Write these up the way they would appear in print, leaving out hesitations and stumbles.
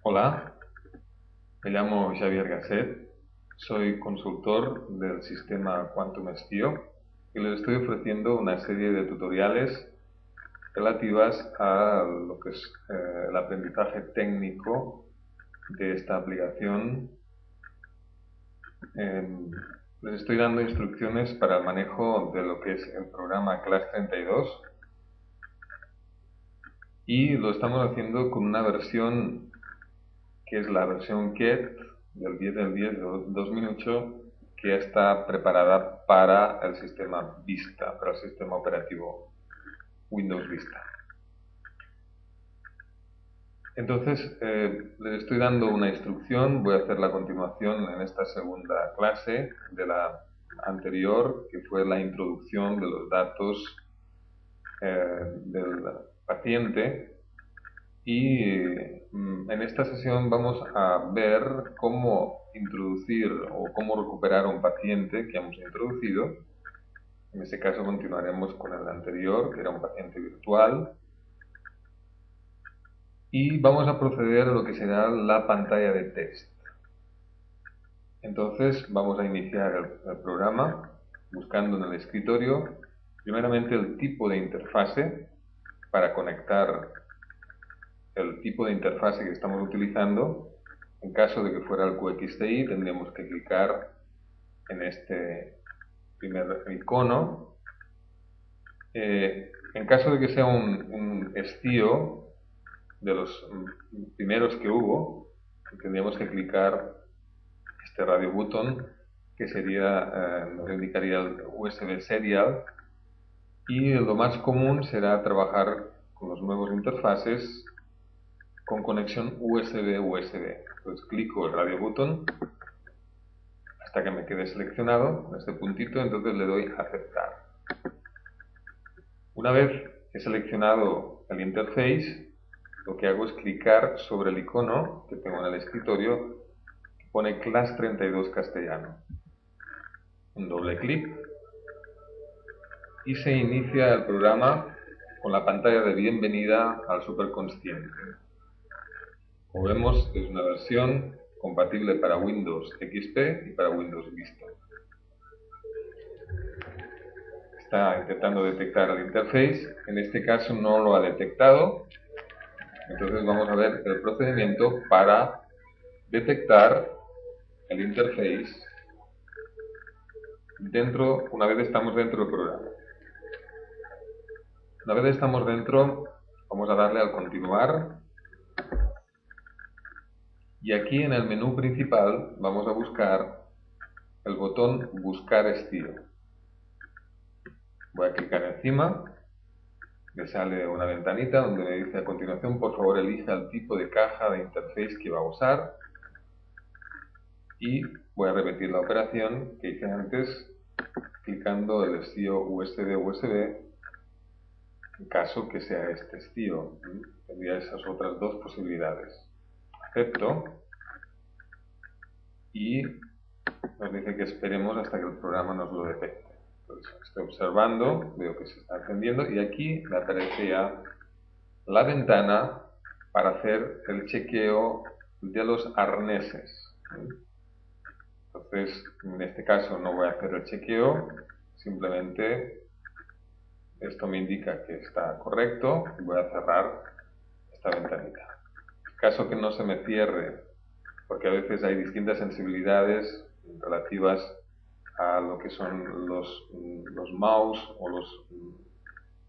Hola, me llamo Xavier Gasset, soy consultor del sistema Quantum Stio y les estoy ofreciendo una serie de tutoriales relativas a lo que es el aprendizaje técnico de esta aplicación. Les estoy dando instrucciones para el manejo de lo que es el programa Class 32 y lo estamos haciendo con una versión que es la versión Get del 10 del 10 de 2008, que está preparada para el sistema Vista, para el sistema operativo Windows Vista. Entonces, les estoy dando una instrucción, voy a hacer la continuación en esta segunda clase de la anterior, que fue la introducción de los datos del paciente. Y en esta sesión vamos a ver cómo introducir o cómo recuperar a un paciente que hemos introducido. En este caso continuaremos con el anterior, que era un paciente virtual. Y vamos a proceder a lo que será la pantalla de test. Entonces vamos a iniciar el programa buscando en el escritorio primeramente el tipo de interfase para conectar el tipo de interfase que estamos utilizando. En caso de que fuera el QXTI, tendríamos que clicar en este primer icono. En caso de que sea un estío de los primeros que hubo, tendríamos que clicar este radio button, que sería, nos indicaría el USB serial, y lo más común será trabajar con los nuevos interfaces con conexión USB-USB. Entonces clico el radio button hasta que me quede seleccionado en este puntito, entonces le doy a aceptar. Una vez he seleccionado el interface, lo que hago es clicar sobre el icono que tengo en el escritorio que pone Class 32 castellano. Un doble clic y se inicia el programa con la pantalla de bienvenida al superconsciente. Como vemos, es una versión compatible para Windows XP y para Windows Vista. Está intentando detectar el interface, en este caso no lo ha detectado, entonces vamos a ver el procedimiento para detectar el interface una vez estamos dentro del programa. Una vez estamos dentro, vamos a darle al continuar y aquí en el menú principal vamos a buscar el botón buscar estilo. Voy a clicar encima, me sale una ventanita donde me dice a continuación por favor elija el tipo de caja de interface que va a usar y voy a repetir la operación que hice antes clicando el estilo USB-USB en caso que sea este estilo. Tendría esas otras dos posibilidades. Acepto y nos dice que esperemos hasta que el programa nos lo detecte. Entonces, estoy observando, veo que se está encendiendo y aquí me aparece ya la ventana para hacer el chequeo de los arneses. Entonces, en este caso no voy a hacer el chequeo, simplemente esto me indica que está correcto y voy a cerrar esta ventanita. En caso que no se me cierre, porque a veces hay distintas sensibilidades relativas a lo que son los mouse o los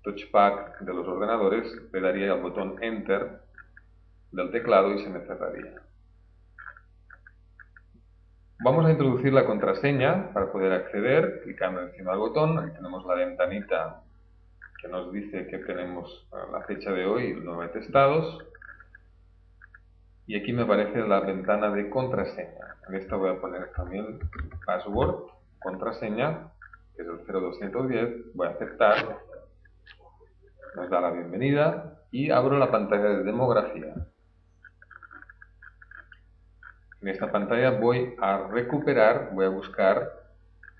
touchpad de los ordenadores, le daría al botón Enter del teclado y se me cerraría. Vamos a introducir la contraseña para poder acceder, clicando encima del botón. Aquí tenemos la ventanita que nos dice que tenemos la fecha de hoy y el número de testados. Y aquí me aparece la ventana de contraseña. En esta voy a poner también password, contraseña, que es el 0210. Voy a aceptar. Nos da la bienvenida y abro la pantalla de demografía. En esta pantalla voy a recuperar, voy a buscar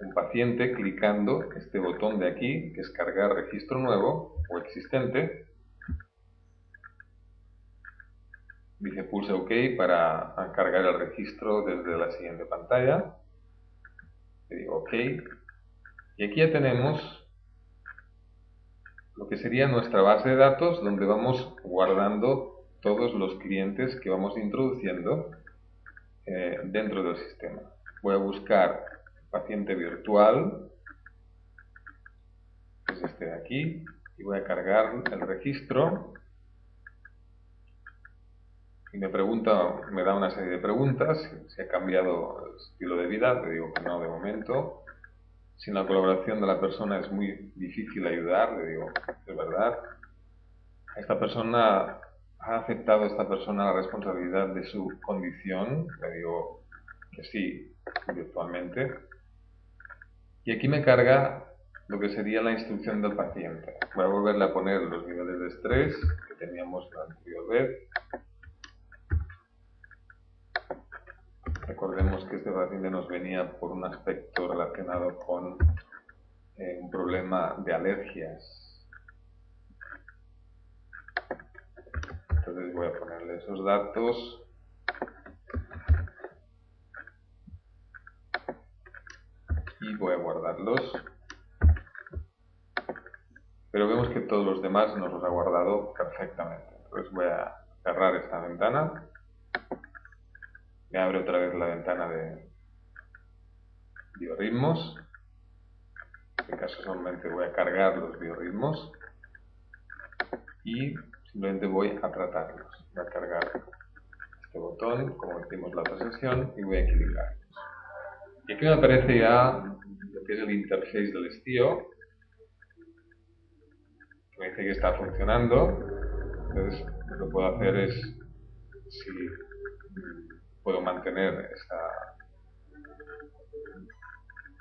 un paciente clicando este botón de aquí, que es cargar registro nuevo o existente. dice pulse OK para cargar el registro desde la siguiente pantalla. Le digo OK. Y aquí ya tenemos lo que sería nuestra base de datos, donde vamos guardando todos los clientes que vamos introduciendo dentro del sistema. Voy a buscar paciente virtual, que es este de aquí, y voy a cargar el registro. Y me da una serie de preguntas, si ha cambiado el estilo de vida, le digo que no de momento. Sin la colaboración de la persona es muy difícil ayudar, le digo, es verdad. ¿Ha aceptado esta persona la responsabilidad de su condición? Le digo que sí, virtualmente. Y aquí me carga lo que sería la instrucción del paciente. Voy a volverle a poner los niveles de estrés que teníamos la anterior vez. Recordemos que este paciente nos venía por un aspecto relacionado con un problema de alergias. Entonces voy a ponerle esos datos. Y voy a guardarlos. Pero vemos que todos los demás nos los ha guardado perfectamente. Entonces voy a cerrar esta ventana. Me abre otra vez la ventana de biorritmos. En este caso solamente voy a cargar los biorritmos. Y simplemente voy a tratarlos. Voy a cargar este botón, como hicimos la otra sesión, y voy a equilibrar. Y aquí me aparece ya lo que es el interface del estío. Me dice que está funcionando. Entonces lo que puedo hacer es, si puedo mantener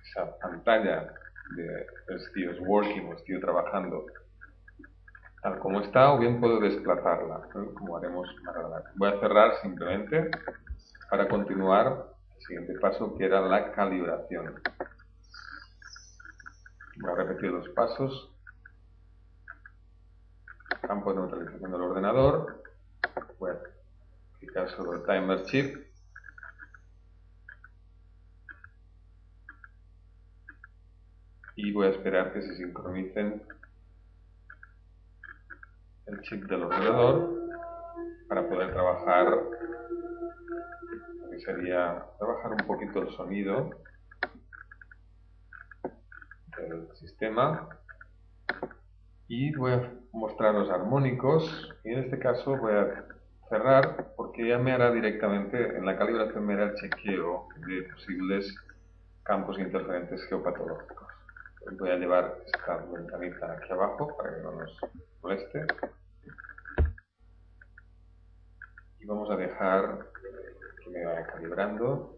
esa pantalla de estío working o estío trabajando tal como está, o bien puedo desplazarla, ¿no? Como haremos más adelante. Voy a cerrar simplemente para continuar el siguiente paso, que era la calibración. Voy a repetir los pasos. Campo de neutralización del ordenador. Voy a clicar sobre el timer chip. Y voy a esperar que se sincronicen el chip del ordenador para poder trabajar, que sería trabajar un poquito el sonido del sistema. Y voy a mostrar los armónicos, y en este caso voy a cerrar porque ya me hará directamente, en la calibración me hará el chequeo de posibles campos interferentes geopatológicos. Voy a llevar esta ventanita aquí abajo para que no nos moleste. Y vamos a dejar que me vaya calibrando.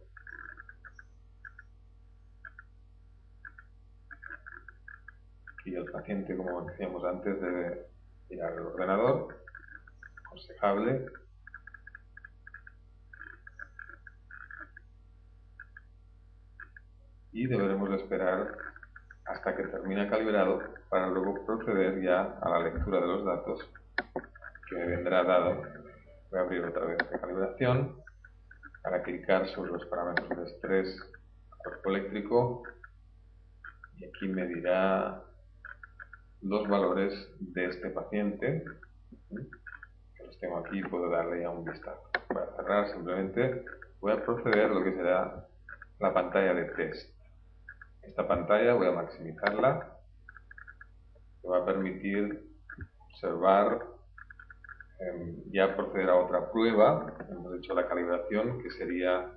Y el paciente, como decíamos antes, debe mirar el ordenador, aconsejable. Y deberemos esperar hasta que termine calibrado para luego proceder ya a la lectura de los datos que me vendrá dado. Voy a abrir otra vez la calibración para clicar sobre los parámetros de estrés, cuerpo eléctrico, y aquí me dirá los valores de este paciente, que los tengo aquí y puedo darle ya un vistazo. Voy a cerrar simplemente, voy a proceder a lo que será la pantalla de test. Esta pantalla voy a maximizarla, me va a permitir observar, ya proceder a otra prueba. Hemos hecho la calibración, que sería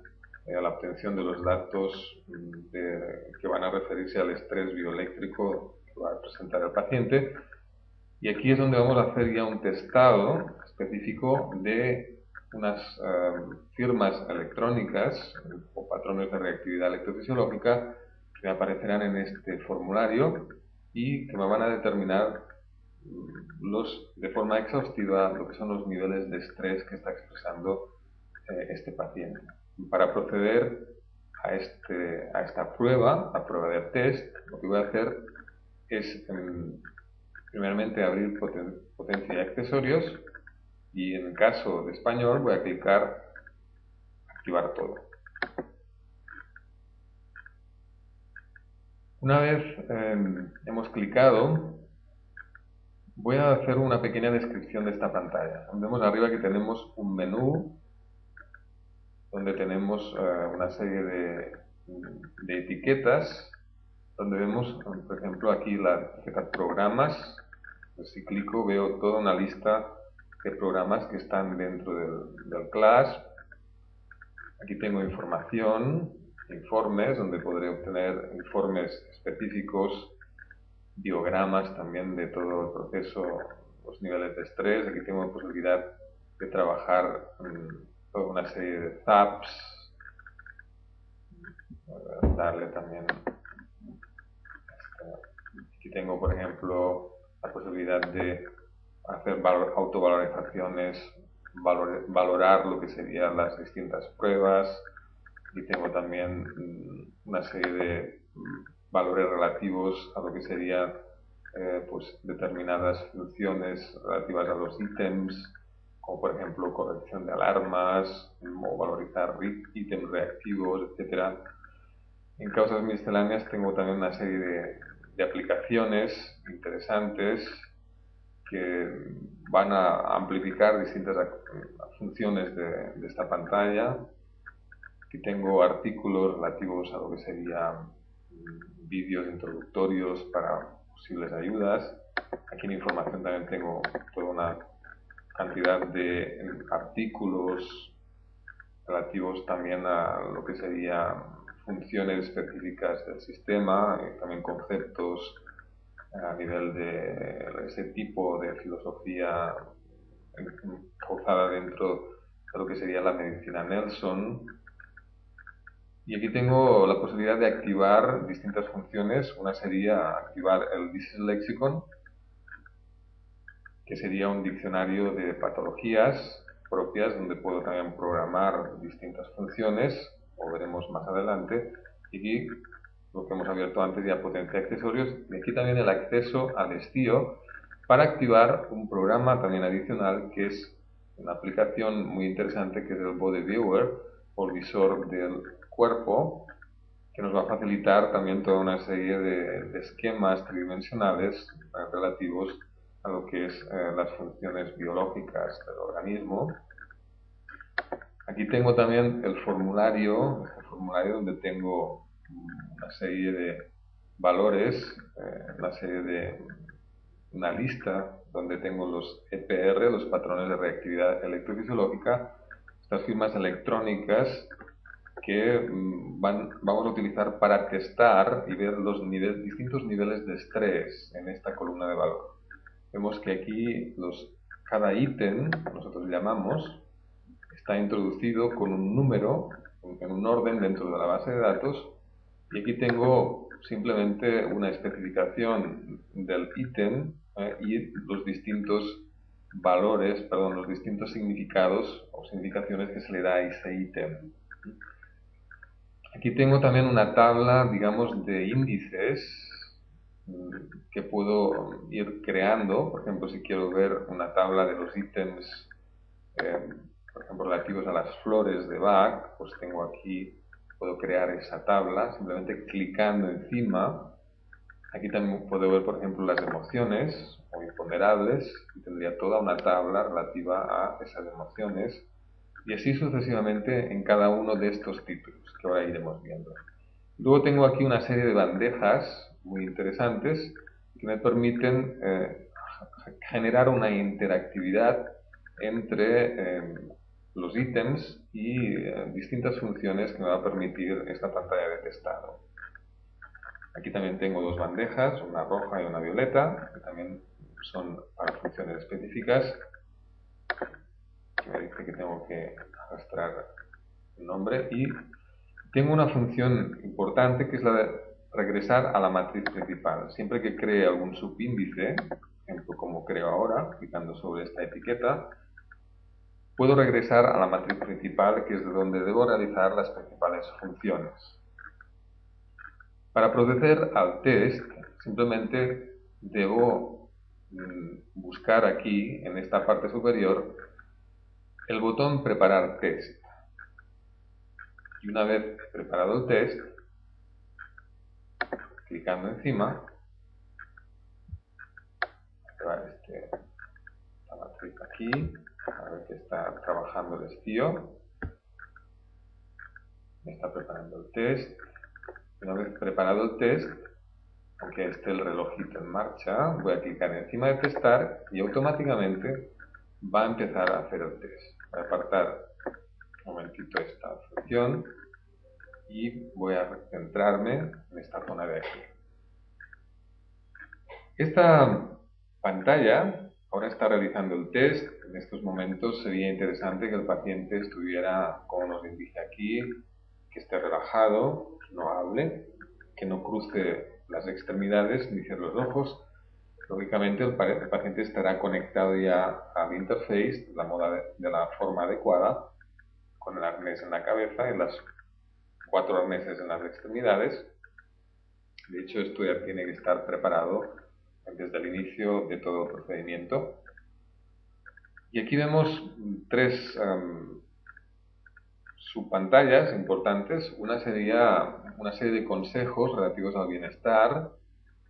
la obtención de los datos que van a referirse al estrés bioeléctrico que va a presentar el paciente. Y aquí es donde vamos a hacer ya un testado específico de unas firmas electrónicas o patrones de reactividad electrofisiológica que me aparecerán en este formulario y que me van a determinar de forma exhaustiva lo que son los niveles de estrés que está expresando este paciente. Para proceder a esta prueba, la prueba de test, lo que voy a hacer es primeramente abrir potencia y accesorios, y en el caso de español voy a clicar activar todo. Una vez hemos clicado, voy a hacer una pequeña descripción de esta pantalla. Vemos arriba que tenemos un menú donde tenemos una serie de etiquetas, donde vemos, por ejemplo, aquí la etiqueta programas. Pues si clico veo toda una lista de programas que están dentro del class. Aquí tengo información, informes, donde podré obtener informes específicos, diogramas también de todo el proceso, los niveles de estrés. Aquí tengo la posibilidad de trabajar toda una serie de tabs, darle también. Aquí tengo, por ejemplo, la posibilidad de hacer autovalorizaciones, valorar lo que serían las distintas pruebas. Y tengo también una serie de valores relativos a lo que serían pues determinadas funciones relativas a los ítems, como por ejemplo corrección de alarmas o valorizar ítems reactivos, etc. En causas misceláneas tengo también una serie de aplicaciones interesantes que van a amplificar distintas funciones de esta pantalla. Aquí tengo artículos relativos a lo que serían vídeos introductorios para posibles ayudas. Aquí en información también tengo toda una cantidad de artículos relativos también a lo que serían funciones específicas del sistema, y también conceptos a nivel de ese tipo de filosofía causada dentro de lo que sería la medicina Nelson. Y aquí tengo la posibilidad de activar distintas funciones. Una sería activar el Disease Lexicon, que sería un diccionario de patologías propias donde puedo también programar distintas funciones, o veremos más adelante. Y aquí lo que hemos abierto antes ya, potencia accesorios, y aquí también el acceso al estío para activar un programa también adicional que es una aplicación muy interesante, que es el Body Viewer o el visor del cuerpo, que nos va a facilitar también toda una serie de esquemas tridimensionales relativos a lo que es las funciones biológicas del organismo. Aquí tengo también el formulario, este formulario donde tengo una serie de valores, una lista donde tengo los EPR, los patrones de reactividad electrofisiológica, estas firmas electrónicas que vamos a utilizar para testar y ver los distintos niveles de estrés en esta columna de valor. Vemos que aquí cada ítem, nosotros llamamos, está introducido con un número, en un orden dentro de la base de datos, y aquí tengo simplemente una especificación del ítem y los distintos valores, los distintos significados o significaciones que se le da a ese ítem. Aquí tengo también una tabla, digamos, de índices que puedo ir creando. Por ejemplo, si quiero ver una tabla de los ítems, por ejemplo, relativos a las flores de Bach, pues tengo aquí, puedo crear esa tabla simplemente clicando encima. Aquí también puedo ver, por ejemplo, las emociones o imponderables, y tendría toda una tabla relativa a esas emociones, y así sucesivamente en cada uno de estos títulos que ahora iremos viendo. Luego tengo aquí una serie de bandejas muy interesantes que me permiten generar una interactividad entre los ítems y distintas funciones que me va a permitir esta pantalla de testado. Aquí también tengo dos bandejas, una roja y una violeta, que también son para funciones específicas. Me dice que tengo que arrastrar el nombre, y tengo una función importante que es la de regresar a la matriz principal. Siempre que cree algún subíndice, ejemplo como creo ahora, clicando sobre esta etiqueta, puedo regresar a la matriz principal, que es de donde debo realizar las principales funciones. Para proceder al test, simplemente debo buscar aquí, en esta parte superior, el botón preparar test. Y una vez preparado el test, clicando encima, va esta matriz aquí, a ver que está trabajando el estío, me está preparando el test. Una vez preparado el test, aunque esté el relojito en marcha, voy a clicar encima de testar y automáticamente va a empezar a hacer el test. Voy a apartar un momentito esta función y voy a centrarme en esta zona de aquí. Esta pantalla ahora está realizando el test. En estos momentos sería interesante que el paciente estuviera, como nos indica aquí, que esté relajado, que no hable, que no cruce las extremidades ni cierre los ojos. Lógicamente el paciente estará conectado ya al interface de la forma adecuada, con el arnés en la cabeza y las 4 arneses en las extremidades. De hecho, esto ya tiene que estar preparado desde el inicio de todo el procedimiento. Y aquí vemos 3 subpantallas importantes. Una sería una serie de consejos relativos al bienestar.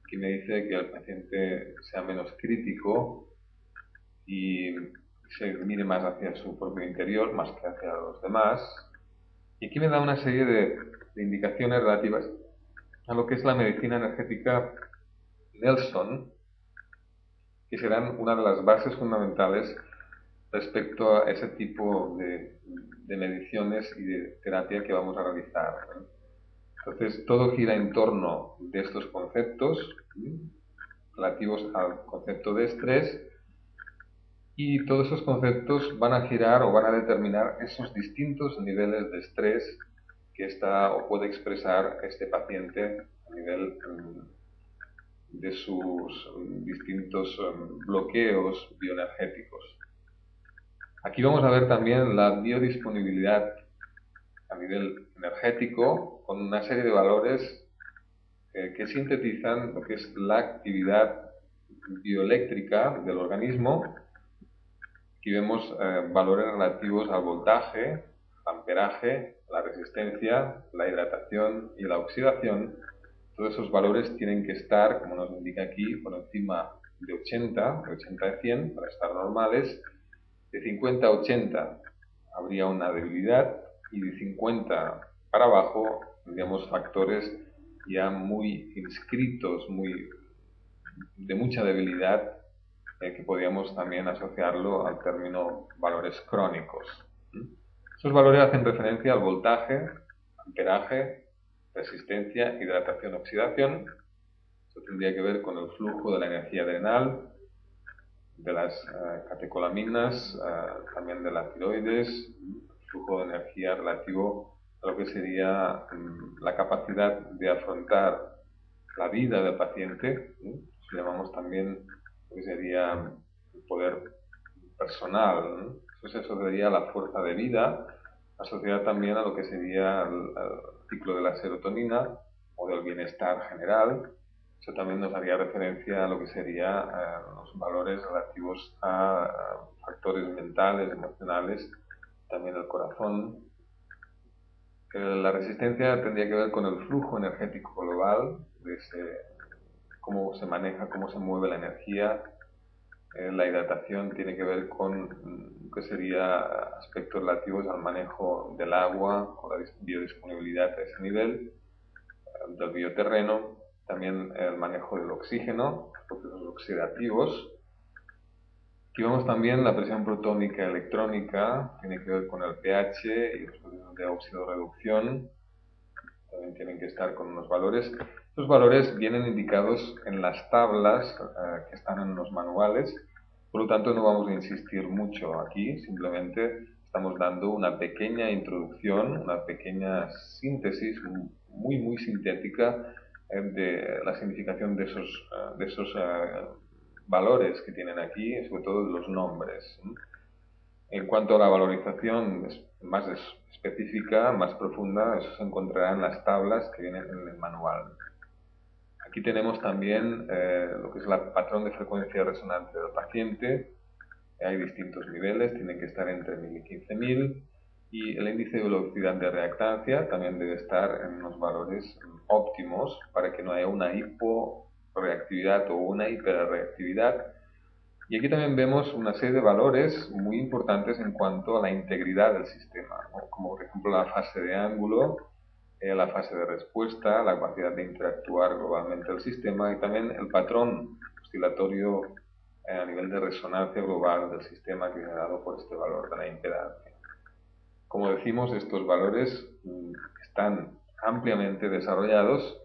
Aquí me dice que el paciente sea menos crítico y se mire más hacia su propio interior, más que hacia los demás. Y aquí me da una serie de indicaciones relativas a lo que es la medicina energética Nelson, que serán una de las bases fundamentales respecto a ese tipo de mediciones y de terapia que vamos a realizar. Entonces, todo gira en torno de estos conceptos relativos al concepto de estrés, y todos esos conceptos van a girar o van a determinar esos distintos niveles de estrés que está o puede expresar este paciente a nivel de sus distintos bloqueos bioenergéticos. Aquí vamos a ver también la biodisponibilidad a nivel energético con una serie de valores que sintetizan lo que es la actividad bioeléctrica del organismo. Aquí vemos valores relativos al voltaje, amperaje, la resistencia, la hidratación y la oxidación. Todos esos valores tienen que estar, como nos indica aquí, por encima de 80, de 80 a 100 para estar normales. De 50 a 80 habría una debilidad, y de 50 para abajo tendríamos factores ya muy inscritos, de mucha debilidad, que podríamos también asociarlo al término valores crónicos. Esos valores hacen referencia al voltaje, amperaje, resistencia, hidratación, oxidación. Eso tendría que ver con el flujo de la energía adrenal, de las catecolaminas, también de la tiroides, el flujo de energía relativo a lo que sería la capacidad de afrontar la vida del paciente. Eso llamamos también lo que sería el poder personal. Eso sería la fuerza de vida, asociada también a lo que sería el ciclo de la serotonina o del bienestar general. Eso también nos haría referencia a lo que serían los valores relativos a factores mentales, emocionales, también el corazón. La resistencia tendría que ver con el flujo energético global, de cómo se maneja, cómo se mueve la energía. La hidratación tiene que ver con que sería aspectos relativos al manejo del agua o la biodisponibilidad a ese nivel, del bioterreno, también el manejo del oxígeno, los procesos oxidativos. Aquí vemos también la presión protónica electrónica, tiene que ver con el pH y los procesos de óxido-reducción, también tienen que estar con unos valores. Estos valores vienen indicados en las tablas que están en los manuales, por lo tanto no vamos a insistir mucho aquí, simplemente estamos dando una pequeña introducción, una pequeña síntesis muy sintética de la significación de esos valores que tienen aquí, sobre todo de los nombres. En cuanto a la valorización más específica, más profunda, eso se encontrará en las tablas que vienen en el manual. Aquí tenemos también lo que es el patrón de frecuencia resonante del paciente, Hay distintos niveles, tienen que estar entre 1000 y 15000, y el índice de velocidad de reactancia también debe estar en unos valores óptimos para que no haya una hiporeactividad o una hiperreactividad. Y aquí también vemos una serie de valores muy importantes en cuanto a la integridad del sistema, ¿no? Como por ejemplo la fase de ángulo, la fase de respuesta, la capacidad de interactuar globalmente el sistema y también el patrón oscilatorio a nivel de resonancia global del sistema que viene dado por este valor de la impedancia. Como decimos, estos valores están ampliamente desarrollados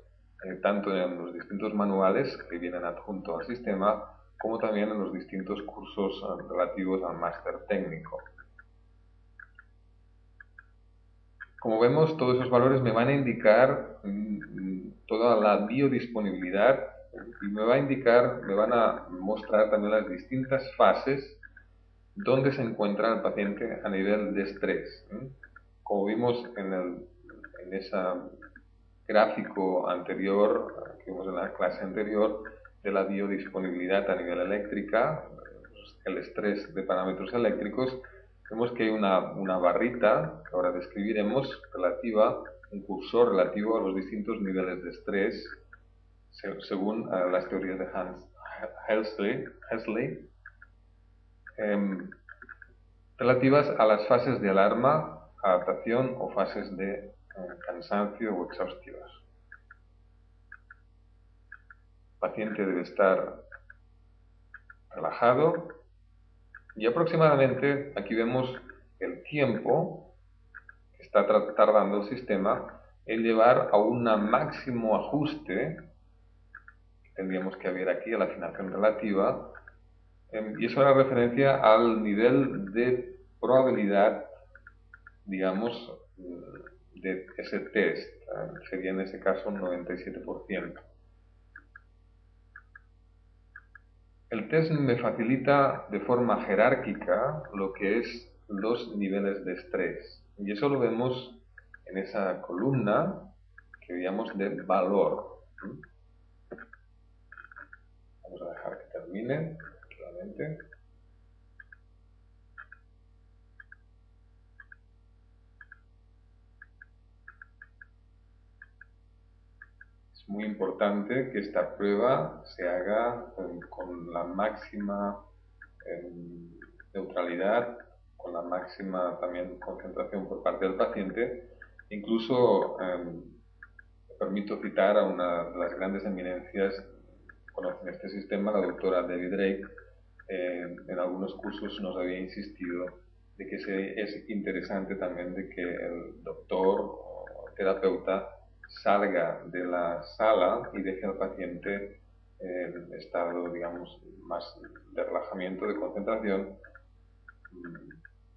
tanto en los distintos manuales que vienen adjuntos al sistema como también en los distintos cursos relativos al máster técnico. Como vemos, todos esos valores me van a indicar toda la biodisponibilidad y me van a mostrar también las distintas fases donde se encuentra el paciente a nivel de estrés. Como vimos en ese gráfico anterior, que vimos en la clase anterior, de la biodisponibilidad a nivel eléctrica, el estrés de parámetros eléctricos, vemos que hay una barrita, que ahora describiremos, un cursor relativo a los distintos niveles de estrés, según las teorías de Hans Helsley, relativas a las fases de alarma, adaptación o fases de cansancio o exhaustivas. El paciente debe estar relajado y aproximadamente aquí vemos el tiempo que está tardando el sistema en llevar a un máximo ajuste que tendríamos que ver aquí a la afinación relativa, y eso era referencia al nivel de probabilidad, digamos, de ese test. Sería en ese caso un 97%. El test me facilita de forma jerárquica lo que es los niveles de estrés. Y eso lo vemos en esa columna que veíamos de valor. Vamos a dejar que termine tranquilamente. Es muy importante que esta prueba se haga con la máxima neutralidad, con la máxima también concentración por parte del paciente. Incluso me permito citar a una de las grandes eminencias que conocen este sistema, la doctora Debbie Drake. En algunos cursos nos había insistido de que es interesante también de que el doctor o terapeuta salga de la sala y deje al paciente en estado, digamos, más de relajamiento, de concentración,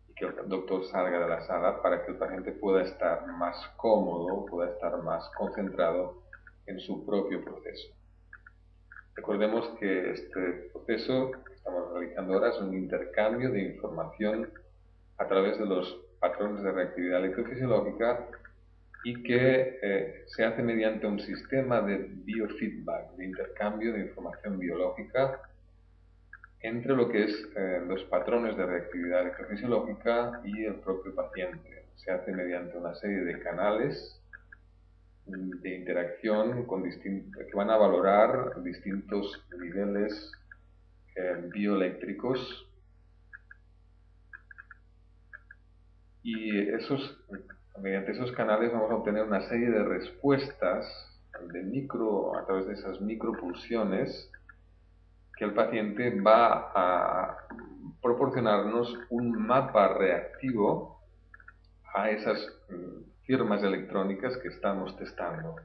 y que el doctor salga de la sala para que el paciente pueda estar más cómodo, pueda estar más concentrado en su propio proceso. Recordemos que este proceso que estamos realizando ahora es un intercambio de información a través de los patrones de reactividad electrofisiológica y que se hace mediante un sistema de biofeedback, de intercambio de información biológica entre lo que es los patrones de reactividad electrofisiológica y el propio paciente. Se hace mediante una serie de canales de interacción que van a valorar distintos niveles bioeléctricos, y mediante esos canales vamos a obtener una serie de respuestas a través de esas micropulsiones que el paciente va a proporcionarnos un mapa reactivo a esas firmas electrónicas que estamos testando.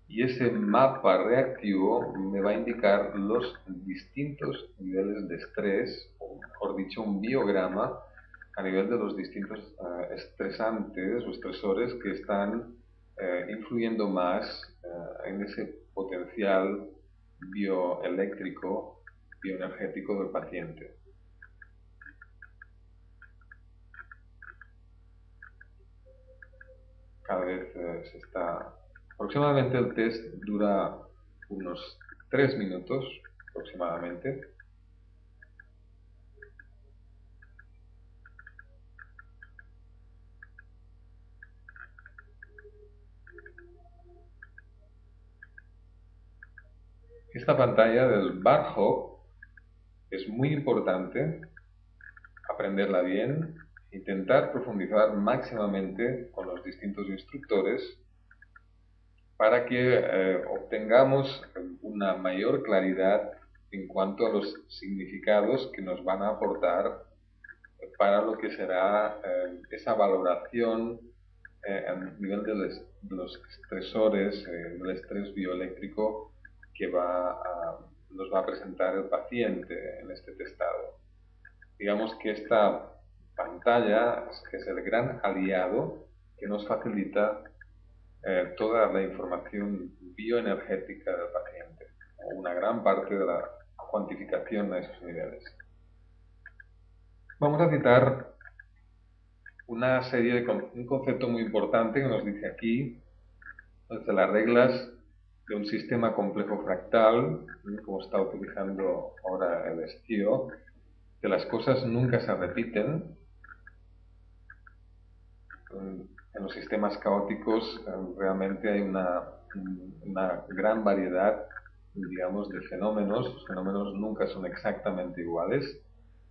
Y ese mapa reactivo me va a indicar los distintos niveles de estrés, o mejor dicho, un biograma a nivel de los distintos estresantes o estresores que están influyendo más en ese potencial bioeléctrico, bioenergético del paciente. Cada vez se está... Aproximadamente el test dura unos 3 minutos aproximadamente. Esta pantalla del barcode es muy importante aprenderla bien, intentar profundizar máximamente con los distintos instructores para que obtengamos una mayor claridad en cuanto a los significados que nos van a aportar para lo que será esa valoración a nivel de los estresores, del estrés bioeléctrico que nos va a presentar el paciente en este testado. Digamos que esta pantalla es el gran aliado que nos facilita toda la información bioenergética del paciente, o una gran parte de la cuantificación de esos niveles. Vamos a citar un concepto muy importante que nos dice aquí, desde las reglas de un sistema complejo fractal, como está utilizando ahora el estío, que las cosas nunca se repiten. En los sistemas caóticos realmente hay una gran variedad, digamos, de fenómenos. Los fenómenos nunca son exactamente iguales,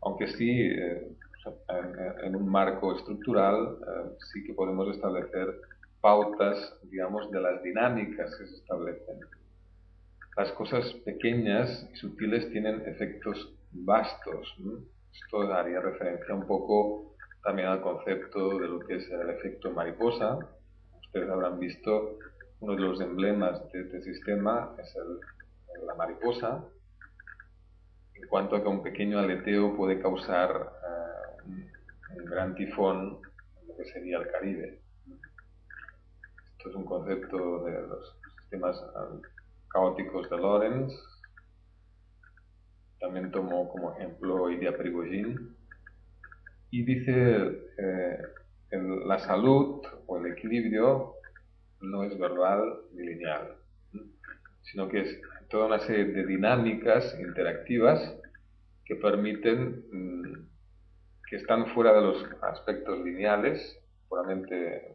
aunque sí, en un marco estructural, sí que podemos establecer pautas, digamos, de las dinámicas que se establecen. Las cosas pequeñas y sutiles tienen efectos vastos, ¿no? Esto daría referencia un poco también al concepto de lo que es el efecto mariposa. Ustedes habrán visto uno de los emblemas de este sistema es la mariposa, en cuanto a que un pequeño aleteo puede causar un gran tifón en lo que sería el Caribe. Esto es un concepto de los sistemas caóticos de Lorentz. También tomó como ejemplo Ilya Prigogine y dice la salud o el equilibrio no es verbal ni lineal, sino que es toda una serie de dinámicas interactivas que permiten, que están fuera de los aspectos lineales, puramente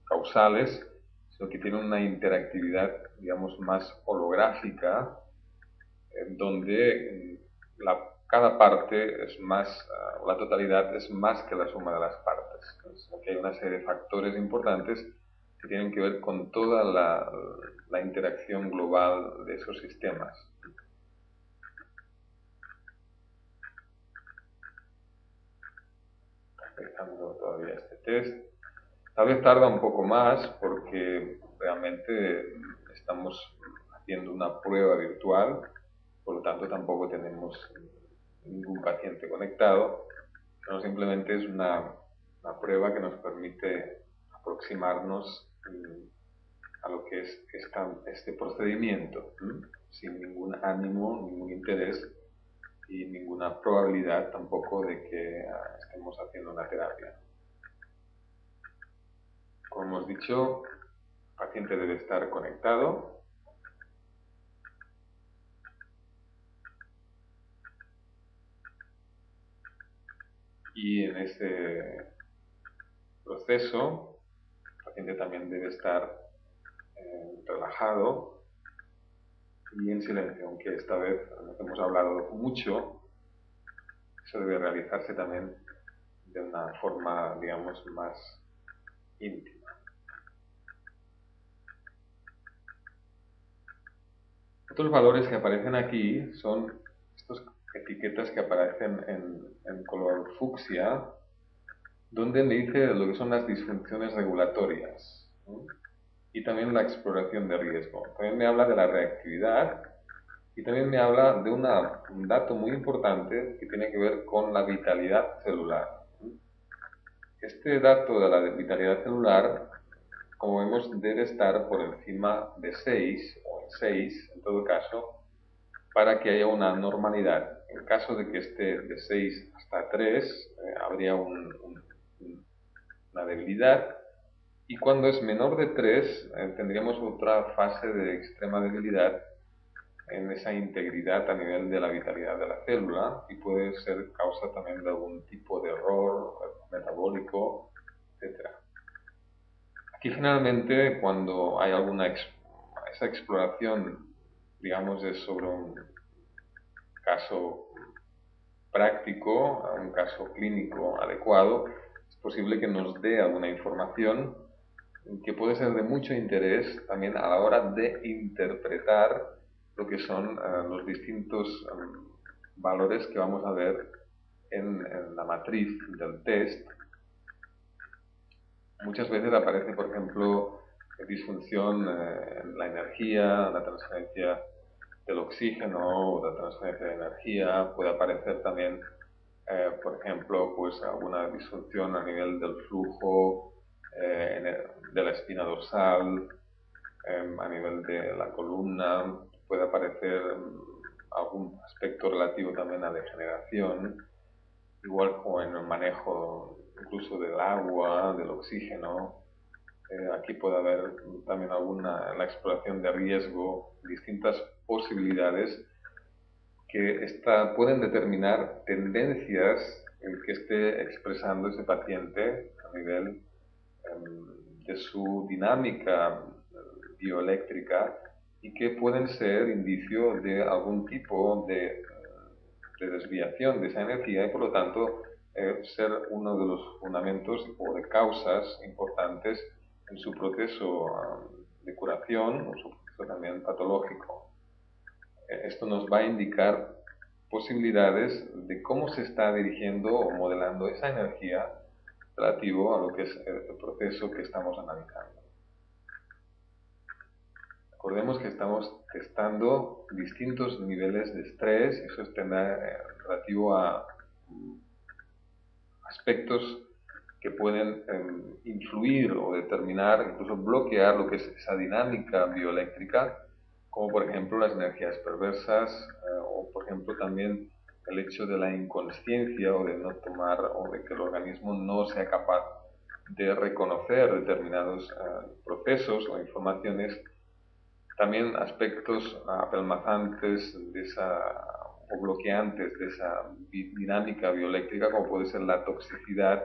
causales, sino que tienen una interactividad, digamos, más holográfica, donde cada parte es más, la totalidad es más que la suma de las partes. Sino que hay una serie de factores importantes que tienen que ver con toda la interacción global de esos sistemas. Empezando todavía este test. Tal vez tarda un poco más porque realmente estamos haciendo una prueba virtual, por lo tanto tampoco tenemos ningún paciente conectado, sino simplemente es una prueba que nos permite aproximarnos a lo que es este procedimiento, sin ningún ánimo, ningún interés y ninguna probabilidad tampoco de que estemos haciendo una terapia. Como hemos dicho, el paciente debe estar conectado. Y en ese proceso, el paciente también debe estar relajado y en silencio, aunque esta vez hemos hablado mucho. Eso debe realizarse también de una forma, digamos, más íntima. Otros valores que aparecen aquí son estas etiquetas que aparecen en color fucsia, donde me dice lo que son las disfunciones regulatorias, ¿no? Y también la exploración de riesgo. También me habla de la reactividad y también me habla de un dato muy importante que tiene que ver con la vitalidad celular. Este dato de la vitalidad celular, como vemos, debe estar por encima de 6 o en 6 en todo caso, para que haya una normalidad. En caso de que esté de 6 hasta 3, habría una debilidad. Y cuando es menor de 3, tendríamos otra fase de extrema debilidad en esa integridad a nivel de la vitalidad de la célula y puede ser causa también de algún tipo de error metabólico, etc. Aquí finalmente, cuando hay esa exploración, digamos, es sobre un caso práctico, a un caso clínico adecuado, es posible que nos dé alguna información que puede ser de mucho interés también a la hora de interpretar lo que son los distintos valores que vamos a ver en la matriz del test. Muchas veces aparece, por ejemplo, disfunción en la energía, la transferencia del oxígeno o la transferencia de energía. Puede aparecer también, por ejemplo, pues alguna disfunción a nivel del flujo de la espina dorsal, a nivel de la columna. Puede aparecer algún aspecto relativo también a degeneración, igual como en el manejo incluso del agua, del oxígeno. Aquí puede haber también la exploración de riesgo, distintas posibilidades que pueden determinar tendencias que esté expresando ese paciente a nivel de su dinámica bioeléctrica y que pueden ser indicio de algún tipo de desviación de esa energía y por lo tanto ser uno de los fundamentos o de causas importantes en su proceso de curación o su proceso también patológico. Esto nos va a indicar posibilidades de cómo se está dirigiendo o modelando esa energía relativo a lo que es el proceso que estamos analizando. Recordemos que estamos testando distintos niveles de estrés, eso está relativo a aspectos que pueden influir o determinar, incluso bloquear lo que es esa dinámica bioeléctrica, como por ejemplo las energías perversas o por ejemplo también el hecho de la inconsciencia o de no tomar o de que el organismo no sea capaz de reconocer determinados procesos o informaciones. También aspectos apelmazantes o bloqueantes de esa dinámica bioeléctrica, como puede ser la toxicidad,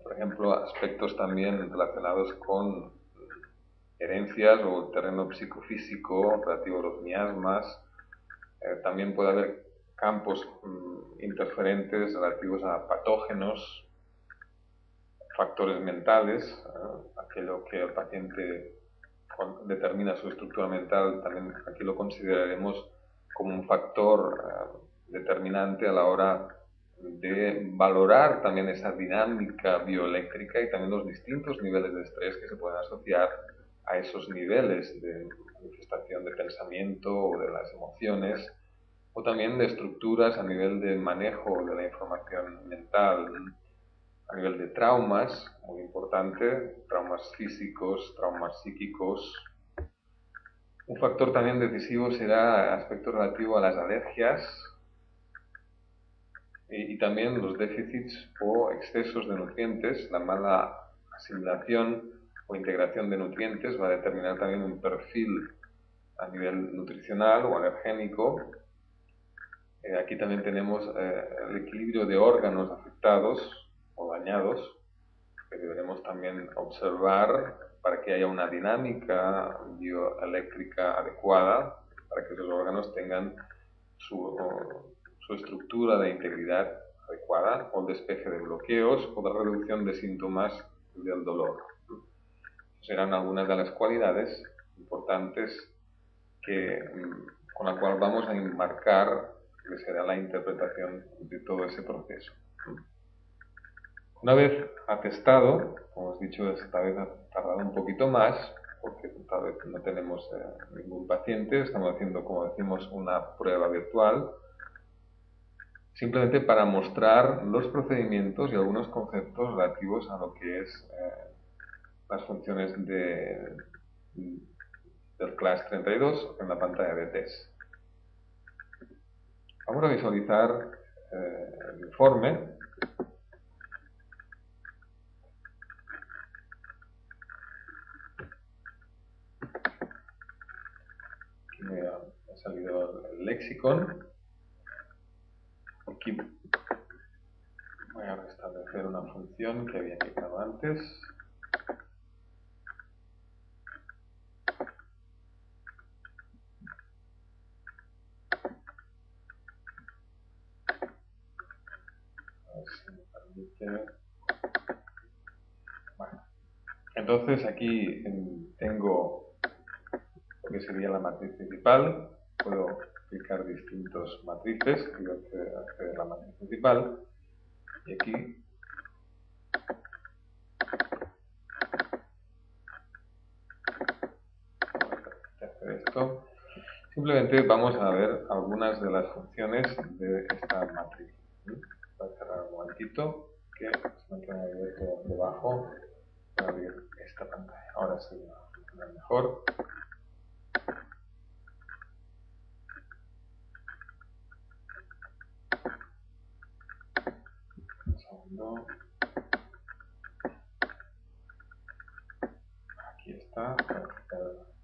por ejemplo, aspectos también relacionados con herencias o terreno psicofísico relativo a los miasmas. También puede haber campos interferentes relativos a patógenos, factores mentales, aquello que el paciente determina su estructura mental, también aquí lo consideraremos como un factor determinante a la hora de valorar también esa dinámica bioeléctrica y también los distintos niveles de estrés que se pueden asociar a esos niveles de manifestación de pensamiento o de las emociones, o también de estructuras a nivel de manejo de la información mental, a nivel de traumas, muy importante, traumas físicos, traumas psíquicos. Un factor también decisivo será el aspecto relativo a las alergias y también los déficits o excesos de nutrientes. La mala asimilación o integración de nutrientes va a determinar también un perfil a nivel nutricional o alergénico. Aquí también tenemos el equilibrio de órganos afectados o dañados, que deberemos también observar para que haya una dinámica bioeléctrica adecuada, para que esos órganos tengan su estructura de integridad adecuada, o el despeje de bloqueos o la reducción de síntomas del dolor. Serán algunas de las cualidades importantes con la cual vamos a enmarcar que será la interpretación de todo ese proceso. Una vez atestado, como os he dicho, esta vez ha tardado un poquito más, porque esta vez no tenemos ningún paciente, estamos haciendo, como decimos, una prueba virtual, simplemente para mostrar los procedimientos y algunos conceptos relativos a lo que es las funciones del CLAS 32 en la pantalla de test. Vamos a visualizar el informe. Aquí me ha salido el lexicon. Aquí voy a restablecer una función que había quitado antes. Bueno, entonces aquí tengo lo que sería la matriz principal. Puedo aplicar distintos matrices y acceder a la matriz principal. Y aquí hacer esto. Simplemente vamos a ver algunas de las funciones de esta matriz. Voy a cerrar un momentito que se me queda abierto debajo para abrir esta pantalla. Ahora sí va a funcionar mejor. Un segundo. Aquí está, para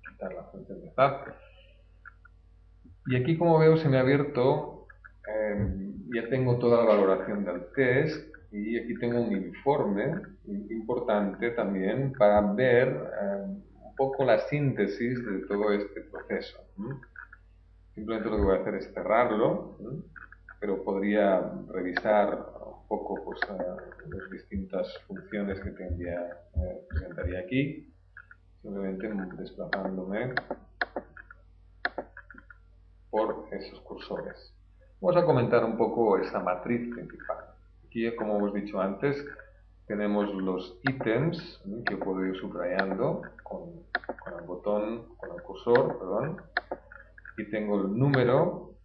quitar la función de tab. Y aquí, como veo, se me ha abierto, ya tengo toda la valoración del test y aquí tengo un informe importante también para ver un poco la síntesis de todo este proceso. Simplemente lo que voy a hacer es cerrarlo, pero podría revisar un poco pues, las distintas funciones que presentaría aquí, simplemente desplazándome por esos cursores. Vamos a comentar un poco esa matriz principal. Aquí, como hemos dicho antes, tenemos los ítems que puedo ir subrayando con el botón, con el cursor, perdón. Aquí tengo el número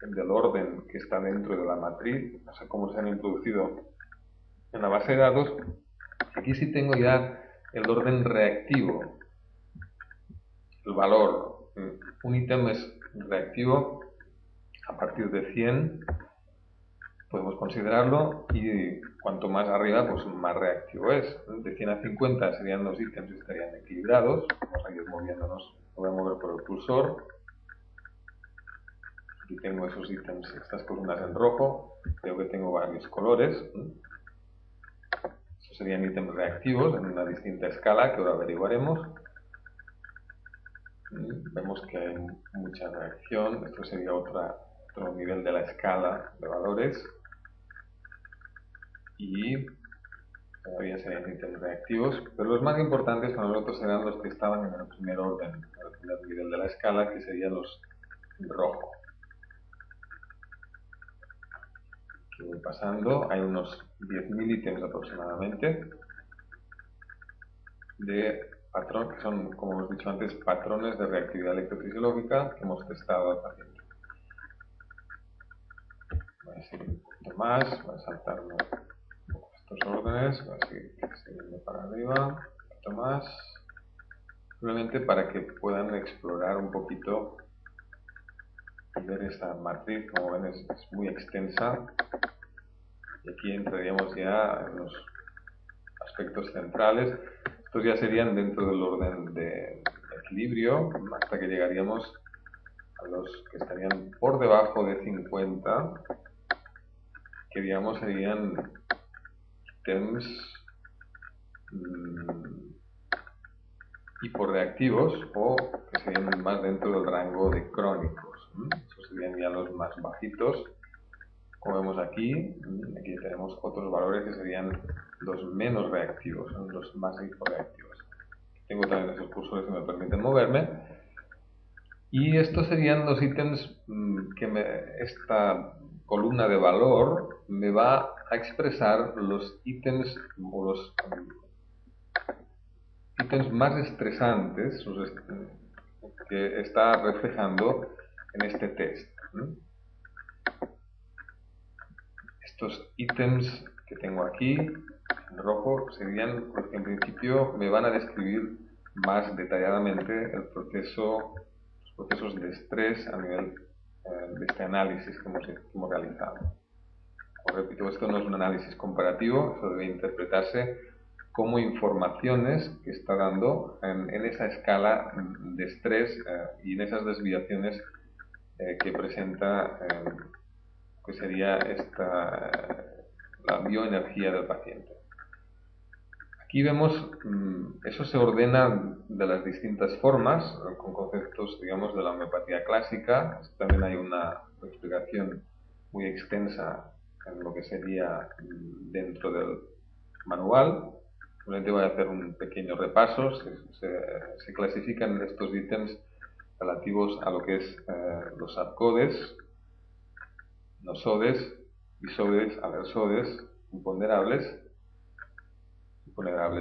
del orden que está dentro de la matriz, o sea, cómo se han introducido en la base de datos. Aquí sí tengo ya el orden reactivo, el valor. Un ítem es reactivo a partir de 100, podemos considerarlo, y cuanto más arriba, pues más reactivo es. De 100 a 50 serían los ítems que estarían equilibrados. Vamos a ir moviéndonos, lo voy a mover por el cursor. Aquí tengo esos ítems, estas columnas en rojo, creo que tengo varios colores. Estos serían ítems reactivos en una distinta escala que ahora averiguaremos. Vemos que hay mucha reacción. Esto sería otro nivel de la escala de valores. Y todavía serían ítems reactivos, pero los más importantes para nosotros serán los que estaban en el primer orden, en el primer nivel de la escala, que serían los en rojo. Aquí voy pasando, hay unos 10.000 ítems aproximadamente de patrón, que son, como hemos dicho antes, patrones de reactividad electrofisiológica que hemos testado al paciente. Voy a seguir un poquito más, voy a saltarme estos órdenes, voy a seguir siguiendo para arriba, un poquito más, simplemente para que puedan explorar un poquito y ver esta matriz. Como ven, es muy extensa, y aquí entraríamos ya en los aspectos centrales. Estos ya serían dentro del orden de equilibrio, hasta que llegaríamos a los que estarían por debajo de 50, que digamos serían ítems hiporreactivos, o que serían más dentro del rango de crónicos. Estos serían ya los más bajitos. Como vemos aquí tenemos otros valores que serían los menos reactivos, son los más hiporreactivos. Tengo también esos cursores que me permiten moverme. Y estos serían los ítems que esta columna de valor me va a expresar los ítems o los ítems más estresantes que está reflejando en este test. Estos ítems que tengo aquí en rojo serían los que en principio me van a describir más detalladamente los procesos de estrés a nivel de este análisis que hemos realizado. Como repito, esto no es un análisis comparativo, eso debe interpretarse como informaciones que está dando en esa escala de estrés y en esas desviaciones que presenta que sería la bioenergía del paciente. Aquí vemos, eso se ordena de las distintas formas, con conceptos, digamos, de la homeopatía clásica. También hay una explicación muy extensa en lo que sería dentro del manual. Simplemente voy a hacer un pequeño repaso. Se clasifican estos ítems relativos a lo que es los subcodes, nosodes, isodes, aversodes, imponderables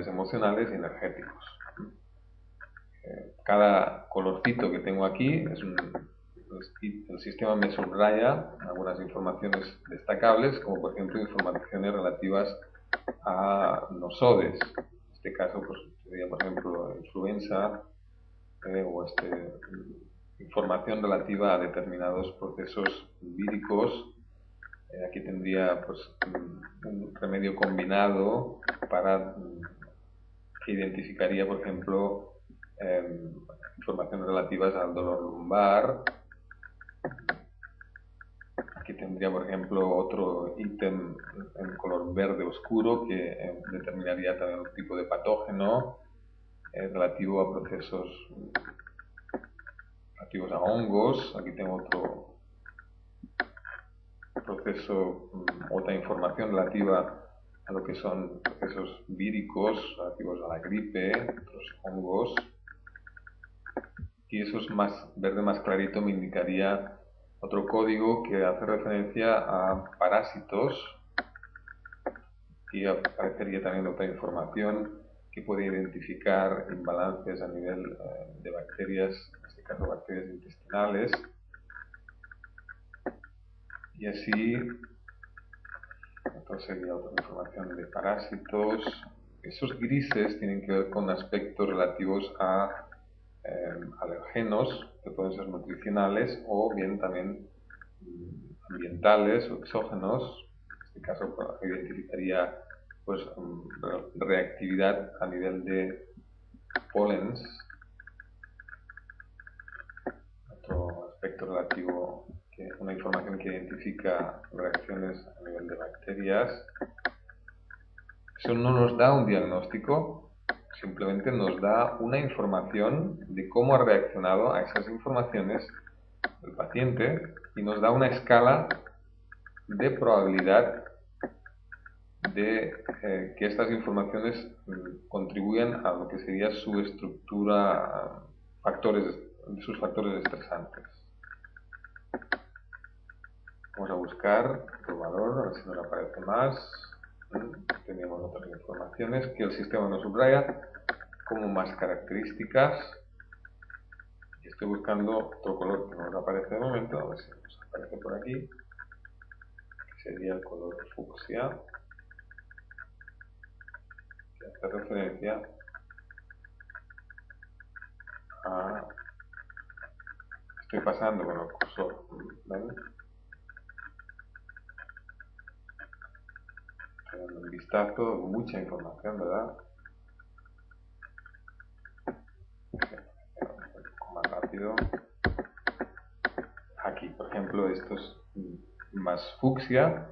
emocionales y energéticos. Cada colorcito que tengo aquí el sistema me subraya algunas informaciones destacables, como por ejemplo informaciones relativas a nosodes. En este caso pues sería por ejemplo influenza o información relativa a determinados procesos víricos. Aquí tendría pues un remedio combinado para que identificaría por ejemplo informaciones relativas al dolor lumbar. Aquí tendría por ejemplo otro ítem en color verde oscuro que determinaría también un tipo de patógeno relativo a procesos relativos a hongos. Aquí tengo otro proceso, otra información relativa a lo que son procesos víricos relativos a la gripe, otros hongos. Y eso es más verde más clarito, me indicaría otro código que hace referencia a parásitos, y aparecería también otra información que puede identificar imbalances a nivel de bacterias, en este caso bacterias intestinales. Y así, entonces sería otra información de parásitos. Esos grises tienen que ver con aspectos relativos a alergenos, que pueden ser nutricionales o bien también ambientales o exógenos. En este caso identificaría pues reactividad a nivel de polens. Otro aspecto relativo, una información que identifica reacciones a nivel de bacterias. Eso no nos da un diagnóstico, simplemente nos da una información de cómo ha reaccionado a esas informaciones el paciente y nos da una escala de probabilidad de que estas informaciones contribuyan a lo que sería su estructura, sus factores estresantes. Vamos a buscar otro valor, a ver si nos aparece más. Tenemos otras informaciones que el sistema nos subraya como más características. Y estoy buscando otro color que no nos aparece de momento, a ver si nos aparece por aquí, que sería el color fucsia, que hace referencia a... Estoy pasando con el cursor, ¿vale? Estoy dando un vistazo, mucha información, ¿verdad? Un poco más rápido. Aquí, por ejemplo, esto es más fucsia.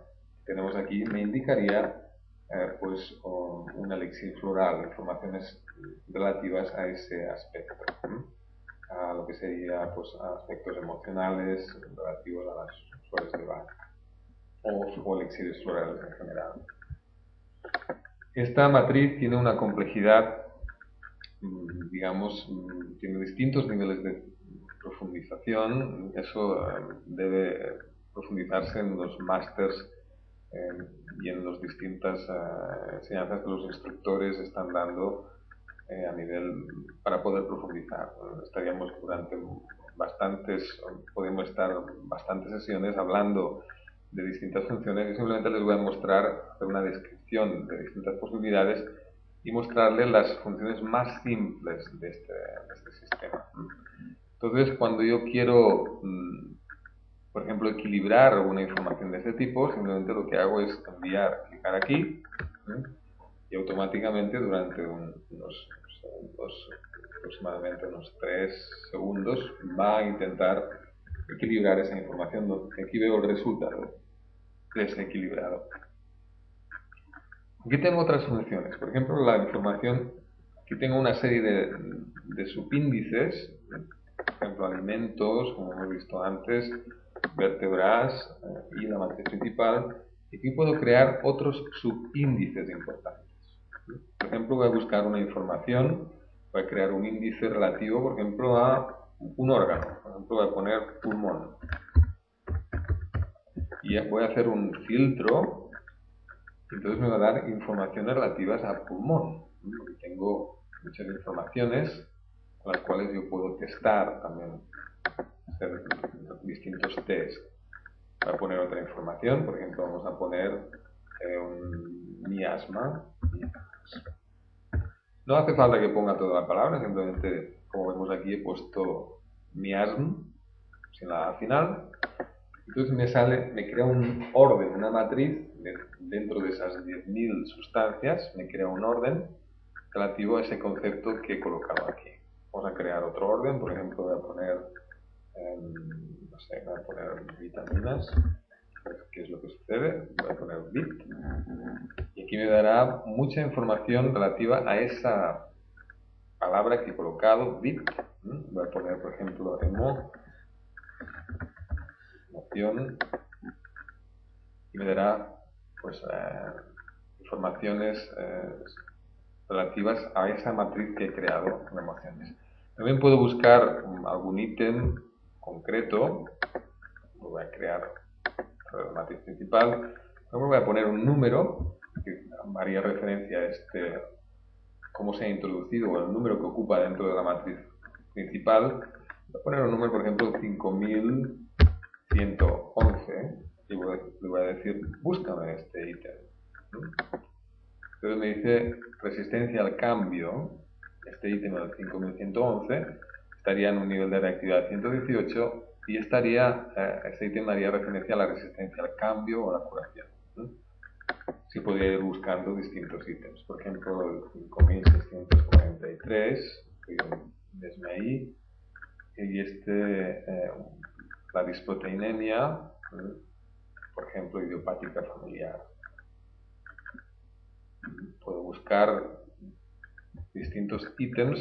Tenemos aquí, me indicaría pues un elixir floral, informaciones relativas a ese aspecto, a lo que sería pues aspectos emocionales relativos a las flores de Bach o elixires florales en general. Esta matriz tiene una complejidad, digamos, tiene distintos niveles de profundización. Eso debe profundizarse en los másters y en las distintas enseñanzas que los instructores están dando a nivel para poder profundizar. Estaríamos durante podemos estar bastantes sesiones hablando de distintas funciones. Yo simplemente les voy a mostrar, hacer una descripción de distintas posibilidades y mostrarles las funciones más simples de este sistema. Entonces, cuando yo quiero, por ejemplo, equilibrar una información de este tipo, simplemente lo que hago es clicar aquí, y automáticamente durante unos segundos, aproximadamente unos 3 segundos, va a intentar equilibrar esa información. Aquí veo el resultado desequilibrado. Aquí tengo otras funciones, por ejemplo la información, aquí tengo una serie de subíndices, por ejemplo alimentos, como hemos visto antes, vértebras y la matriz principal, Y aquí puedo crear otros subíndices importantes. Por ejemplo, voy a buscar una información, voy a crear un índice relativo, por ejemplo, a un órgano. Por ejemplo, voy a poner pulmón. Y voy a hacer un filtro, entonces me va a dar informaciones relativas a pulmón. Tengo muchas informaciones con las cuales yo puedo testar también, hacer distintos tests. Voy a poner otra información, por ejemplo, vamos a poner un miasma. No hace falta que ponga toda la palabra, simplemente, como vemos aquí, he puesto miasm, sin la A final. Entonces me crea un orden, una matriz, dentro de esas 10.000 sustancias, me crea un orden relativo a ese concepto que he colocado aquí. Vamos a crear otro orden, por ejemplo, voy a poner, no sé, voy a poner vitaminas, ¿qué es lo que sucede? Voy a poner vit, y aquí me dará mucha información relativa a esa palabra que he colocado, vit. Voy a poner, por ejemplo, emoción, y me dará pues informaciones relativas a esa matriz que he creado en emociones. También puedo buscar algún ítem concreto. Voy a crear la matriz principal. Luego voy a poner un número que haría referencia a cómo se ha introducido o el número que ocupa dentro de la matriz principal. Voy a poner un número, por ejemplo, 5111, y le voy a decir, búscame este ítem. Entonces me dice resistencia al cambio. Este ítem del 5111 estaría en un nivel de reactividad 118 y este ítem haría referencia a la resistencia al cambio o a la curación. Sí podría ir buscando distintos ítems. Por ejemplo, el 5643, desde ahí, y la disproteinemia, por ejemplo, idiopática familiar. Puedo buscar distintos ítems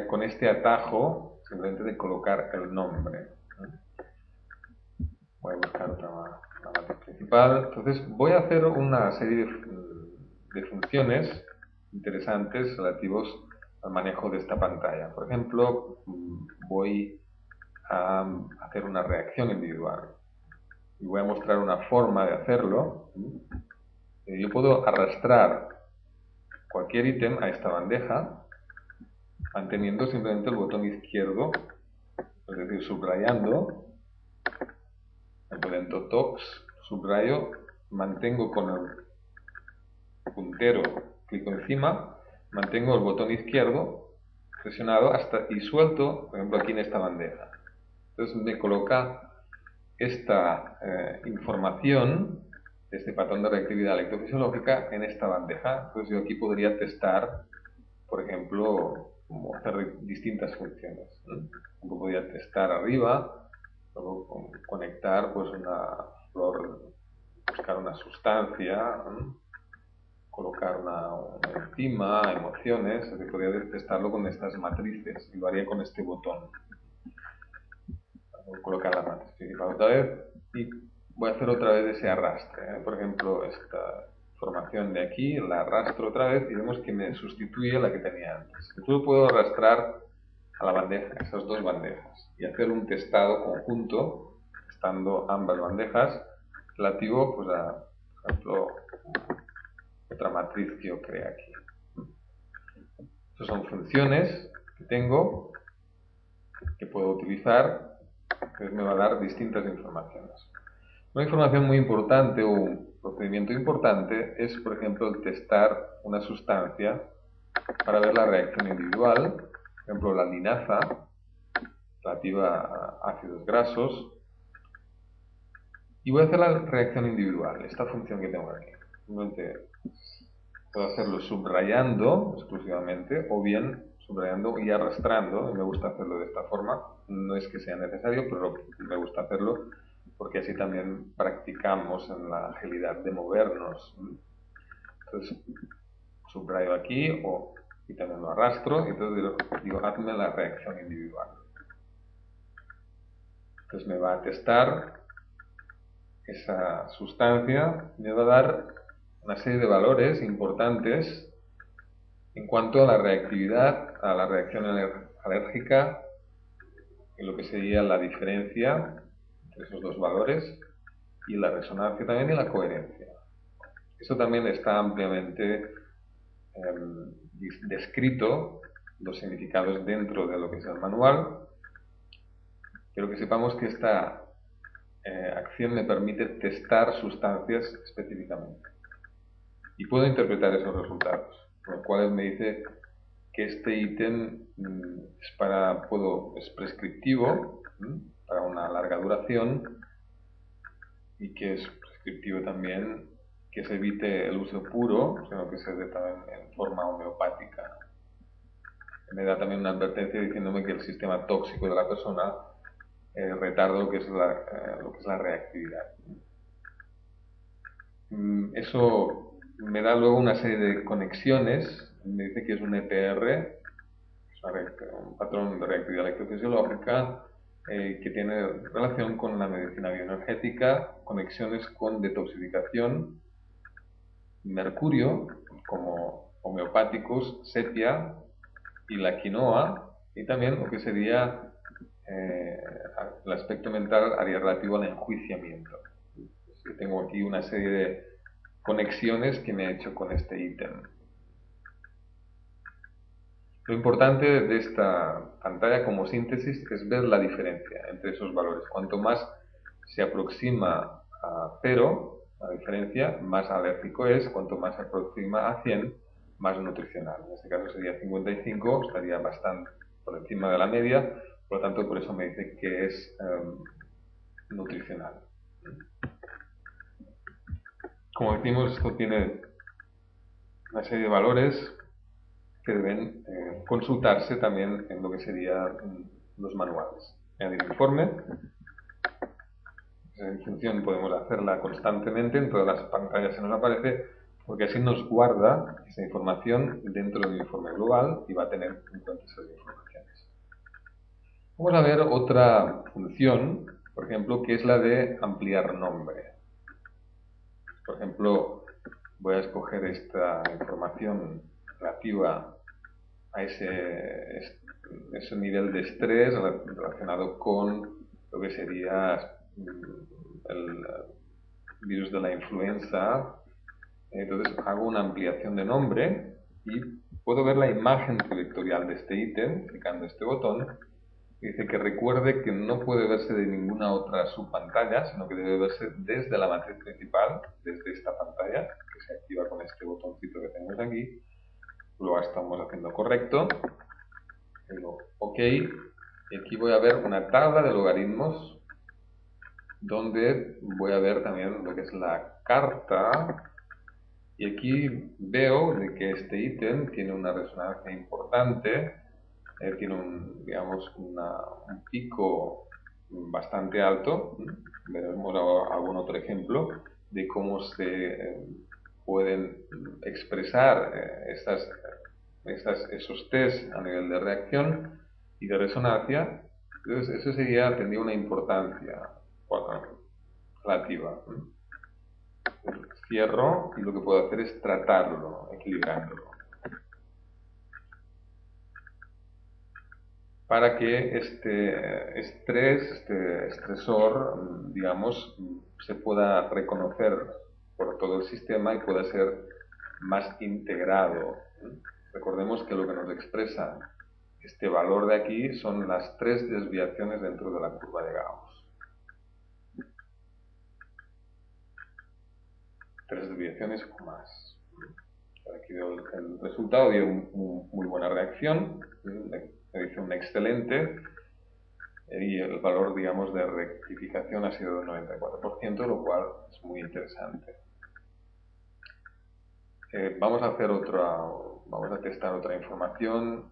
con este atajo, simplemente de colocar el nombre. Voy a buscar la matriz principal. Entonces voy a hacer una serie de funciones interesantes relativos al manejo de esta pantalla. Por ejemplo, voy a hacer una reacción individual y voy a mostrar una forma de hacerlo. Yo puedo arrastrar cualquier ítem a esta bandeja manteniendo simplemente el botón izquierdo, es decir, subrayando. Dentro tox, subrayo, mantengo con el puntero, clico encima, mantengo el botón izquierdo presionado y suelto, por ejemplo, aquí en esta bandeja. Entonces me coloca esta información de este patrón de reactividad electrofisiológica en esta bandeja. Entonces yo aquí podría testar, por ejemplo, como hacer distintas funciones. Como podría testar arriba, luego conectar pues una flor, buscar una sustancia, colocar una enzima, emociones, es decir, podría testarlo con estas matrices y lo haría con este botón. Voy a colocar la matriz principal otra vez y voy a hacer otra vez ese arrastre. Por ejemplo, esta información de aquí la arrastro otra vez y vemos que me sustituye la que tenía antes. Entonces puedo arrastrar a la bandeja, esas dos bandejas, y hacer un testado conjunto, testando ambas bandejas, relativo pues a, por ejemplo, otra matriz que yo creé aquí. Estas son funciones que tengo, que puedo utilizar, que me va a dar distintas informaciones. Una información muy importante o un procedimiento importante es, por ejemplo, el testar una sustancia para ver la reacción individual, por ejemplo, la linaza, relativa a ácidos grasos, y voy a hacer la reacción individual, esta función que tengo aquí. Simplemente puedo hacerlo subrayando exclusivamente o bien subrayando y arrastrando, y me gusta hacerlo de esta forma. No es que sea necesario, pero me gusta hacerlo porque así también practicamos en la agilidad de movernos. Entonces subrayo aquí y también lo arrastro, y entonces digo hazme la reacción individual. Entonces me va a testar esa sustancia me va a dar una serie de valores importantes en cuanto a la reactividad, a la reacción alérgica, y lo que sería la diferencia entre esos dos valores, y la resonancia también y la coherencia. Eso también está ampliamente descrito, los significados dentro de lo que es el manual, pero que sepamos que esta acción me permite testar sustancias específicamente y puedo interpretar esos resultados, con los cuales me dice que este ítem es prescriptivo para una larga duración y que es prescriptivo también que se evite el uso puro, sino que se dé también en forma homeopática. Me da también una advertencia diciéndome que el sistema tóxico de la persona retarda lo que es la reactividad. Eso me da luego una serie de conexiones. Me dice que es un EPR, un patrón de reactividad electrofisiológica, que tiene relación con la medicina bioenergética, conexiones con detoxificación, mercurio como homeopáticos, sepia y la quinoa, y también lo que sería el aspecto mental haría relativo al enjuiciamiento. Yo tengo aquí una serie de conexiones que me he hecho con este ítem. Lo importante de esta pantalla como síntesis es ver la diferencia entre esos valores. Cuanto más se aproxima a 0, la diferencia, más alérgico es. Cuanto más se aproxima a 100, más nutricional. En este caso sería 55, estaría bastante por encima de la media, por lo tanto por eso me dice que es nutricional. Como decimos, esto tiene una serie de valores que deben consultarse también en lo que serían los manuales. Añadir informe. Esa función podemos hacerla constantemente, en todas las pantallas se nos aparece, porque así nos guarda esa información dentro del informe global y va a tener en cuenta esas informaciones. Vamos a ver otra función, por ejemplo, que es la de ampliar nombre. Por ejemplo, voy a escoger esta información relativa a ese nivel de estrés relacionado con lo que sería el virus de la influenza. Entonces hago una ampliación de nombre y puedo ver la imagen vectorial de este ítem clicando este botón. Dice que recuerde que no puede verse de ninguna otra subpantalla, sino que debe verse desde la matriz principal, desde esta pantalla, que se activa con este botoncito que tenemos aquí. Lo estamos haciendo correcto. Digo OK, y aquí voy a ver una tabla de logaritmos donde voy a ver también lo que es la carta, y aquí veo de que este ítem tiene una resonancia importante, tiene un pico bastante alto. Veremos algún otro ejemplo de cómo se pueden expresar esos test a nivel de reacción y de resonancia. Entonces eso tendría una importancia relativa. Cierro y lo que puedo hacer es tratarlo, equilibrándolo, para que este estresor, digamos, se pueda reconocer por todo el sistema y pueda ser más integrado. Recordemos que lo que nos expresa este valor de aquí son las 3 desviaciones dentro de la curva de Gauss. 3 desviaciones o más. Aquí veo el resultado, dio muy buena reacción, me dice un excelente, y el valor, digamos, de rectificación ha sido del 94%, lo cual es muy interesante. Vamos a testar otra información,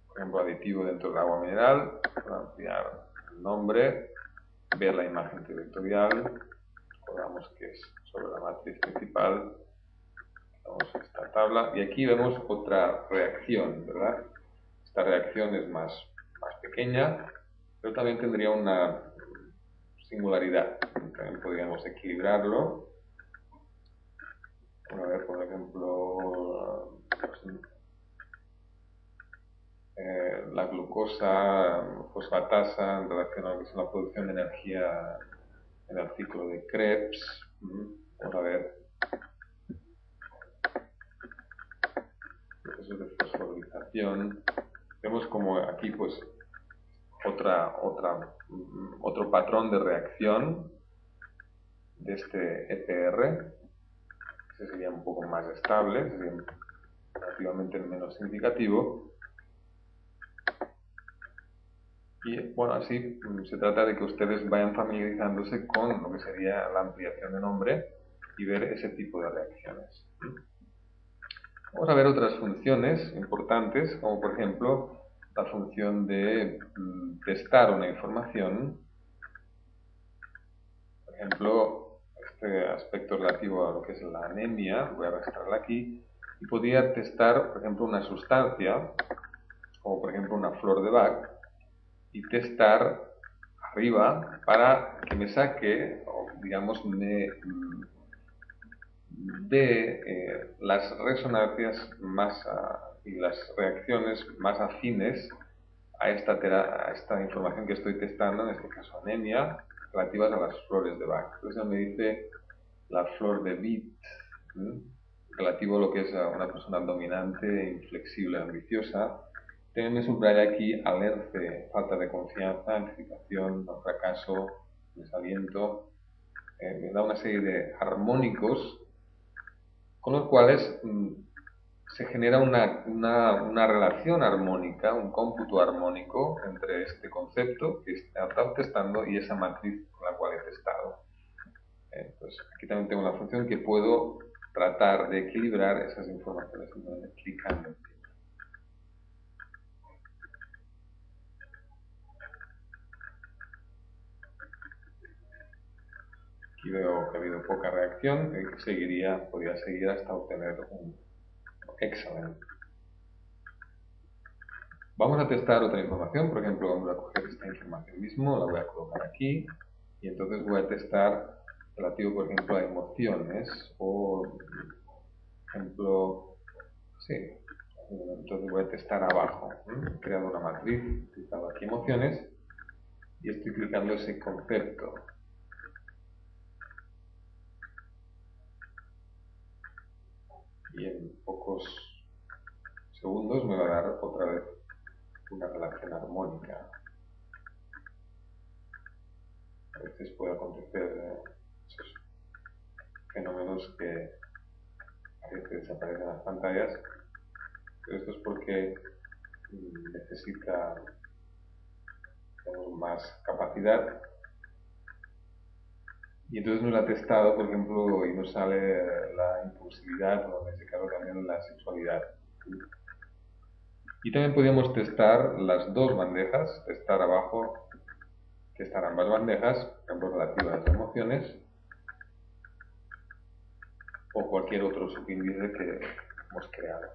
por ejemplo, aditivo dentro del agua mineral, para ampliar el nombre, ver la imagen vectorial, recordamos que es sobre la matriz principal. Vamos a esta tabla y aquí vemos otra reacción, ¿verdad? Esta reacción es más pequeña, pero también tendría una singularidad. También podríamos equilibrarlo. A ver, por ejemplo, pues, la glucosa fosfatasa en relación a lo que es la producción de energía en el ciclo de Krebs. Vamos a ver procesos de fosforilación. Vemos como aquí pues otro patrón de reacción de este EPR. Ese sería un poco más estable, sería relativamente menos significativo. Y bueno, así se trata de que ustedes vayan familiarizándose con lo que sería la ampliación de nombre y ver ese tipo de reacciones. Vamos a ver otras funciones importantes, como por ejemplo la función de testar una información. Por ejemplo, este aspecto relativo a lo que es la anemia, voy a arrastrarla aquí, y podría testar, por ejemplo, una sustancia, como por ejemplo una flor de Bach, y testar arriba para que me saque, o digamos, me dé las resonancias más y las reacciones más afines a esta información que estoy testando, en este caso anemia, relativas a las flores de Bach. Entonces me dice la flor de Witt, relativo a lo que es a una persona dominante, inflexible, ambiciosa. También me subraya aquí alerce, falta de confianza, anticipación, fracaso, desaliento. Me da una serie de armónicos con los cuales se genera una relación armónica, un cómputo armónico entre este concepto que he estado testando y esa matriz con la cual he testado. Pues aquí también tengo la función que puedo tratar de equilibrar esas informaciones clicando. Aquí veo que ha habido poca reacción, que podría seguir hasta obtener un excelente. Vamos a testar otra información, por ejemplo, voy a coger esta información mismo, la voy a colocar aquí, y entonces voy a testar relativo, por ejemplo, a emociones, o, por ejemplo, sí, entonces voy a testar abajo. He creado una matriz, he clicado aquí emociones, y estoy clicando ese concepto. Y en pocos segundos me va a dar otra vez una relación armónica. A veces puede acontecer esos fenómenos que a veces desaparecen en las pantallas, pero esto es porque necesita, digamos, más capacidad. Y entonces nos ha testado, por ejemplo, y nos sale la impulsividad, o en este caso también la sexualidad. Y también podríamos testar las dos bandejas, testar abajo, testar ambas bandejas, por ejemplo, relativas a las emociones, o cualquier otro subíndice que hemos creado.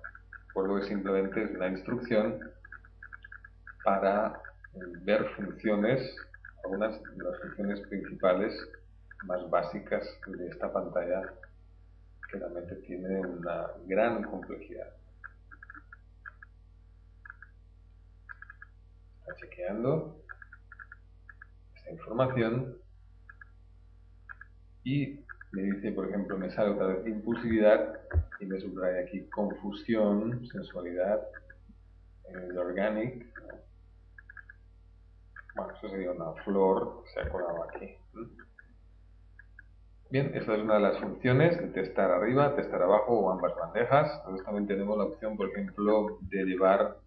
Por lo que simplemente es una instrucción para ver funciones, algunas de las funciones principales más básicas de esta pantalla, que realmente tiene una gran complejidad. Está chequeando esta información y me dice, por ejemplo, me sale otra vez impulsividad y me subraya aquí confusión, sensualidad, organic. Bueno, eso sería una flor que se ha colado aquí. Bien, esa es una de las funciones de testar arriba, testar abajo o ambas bandejas. Entonces también tenemos la opción, por ejemplo, de llevar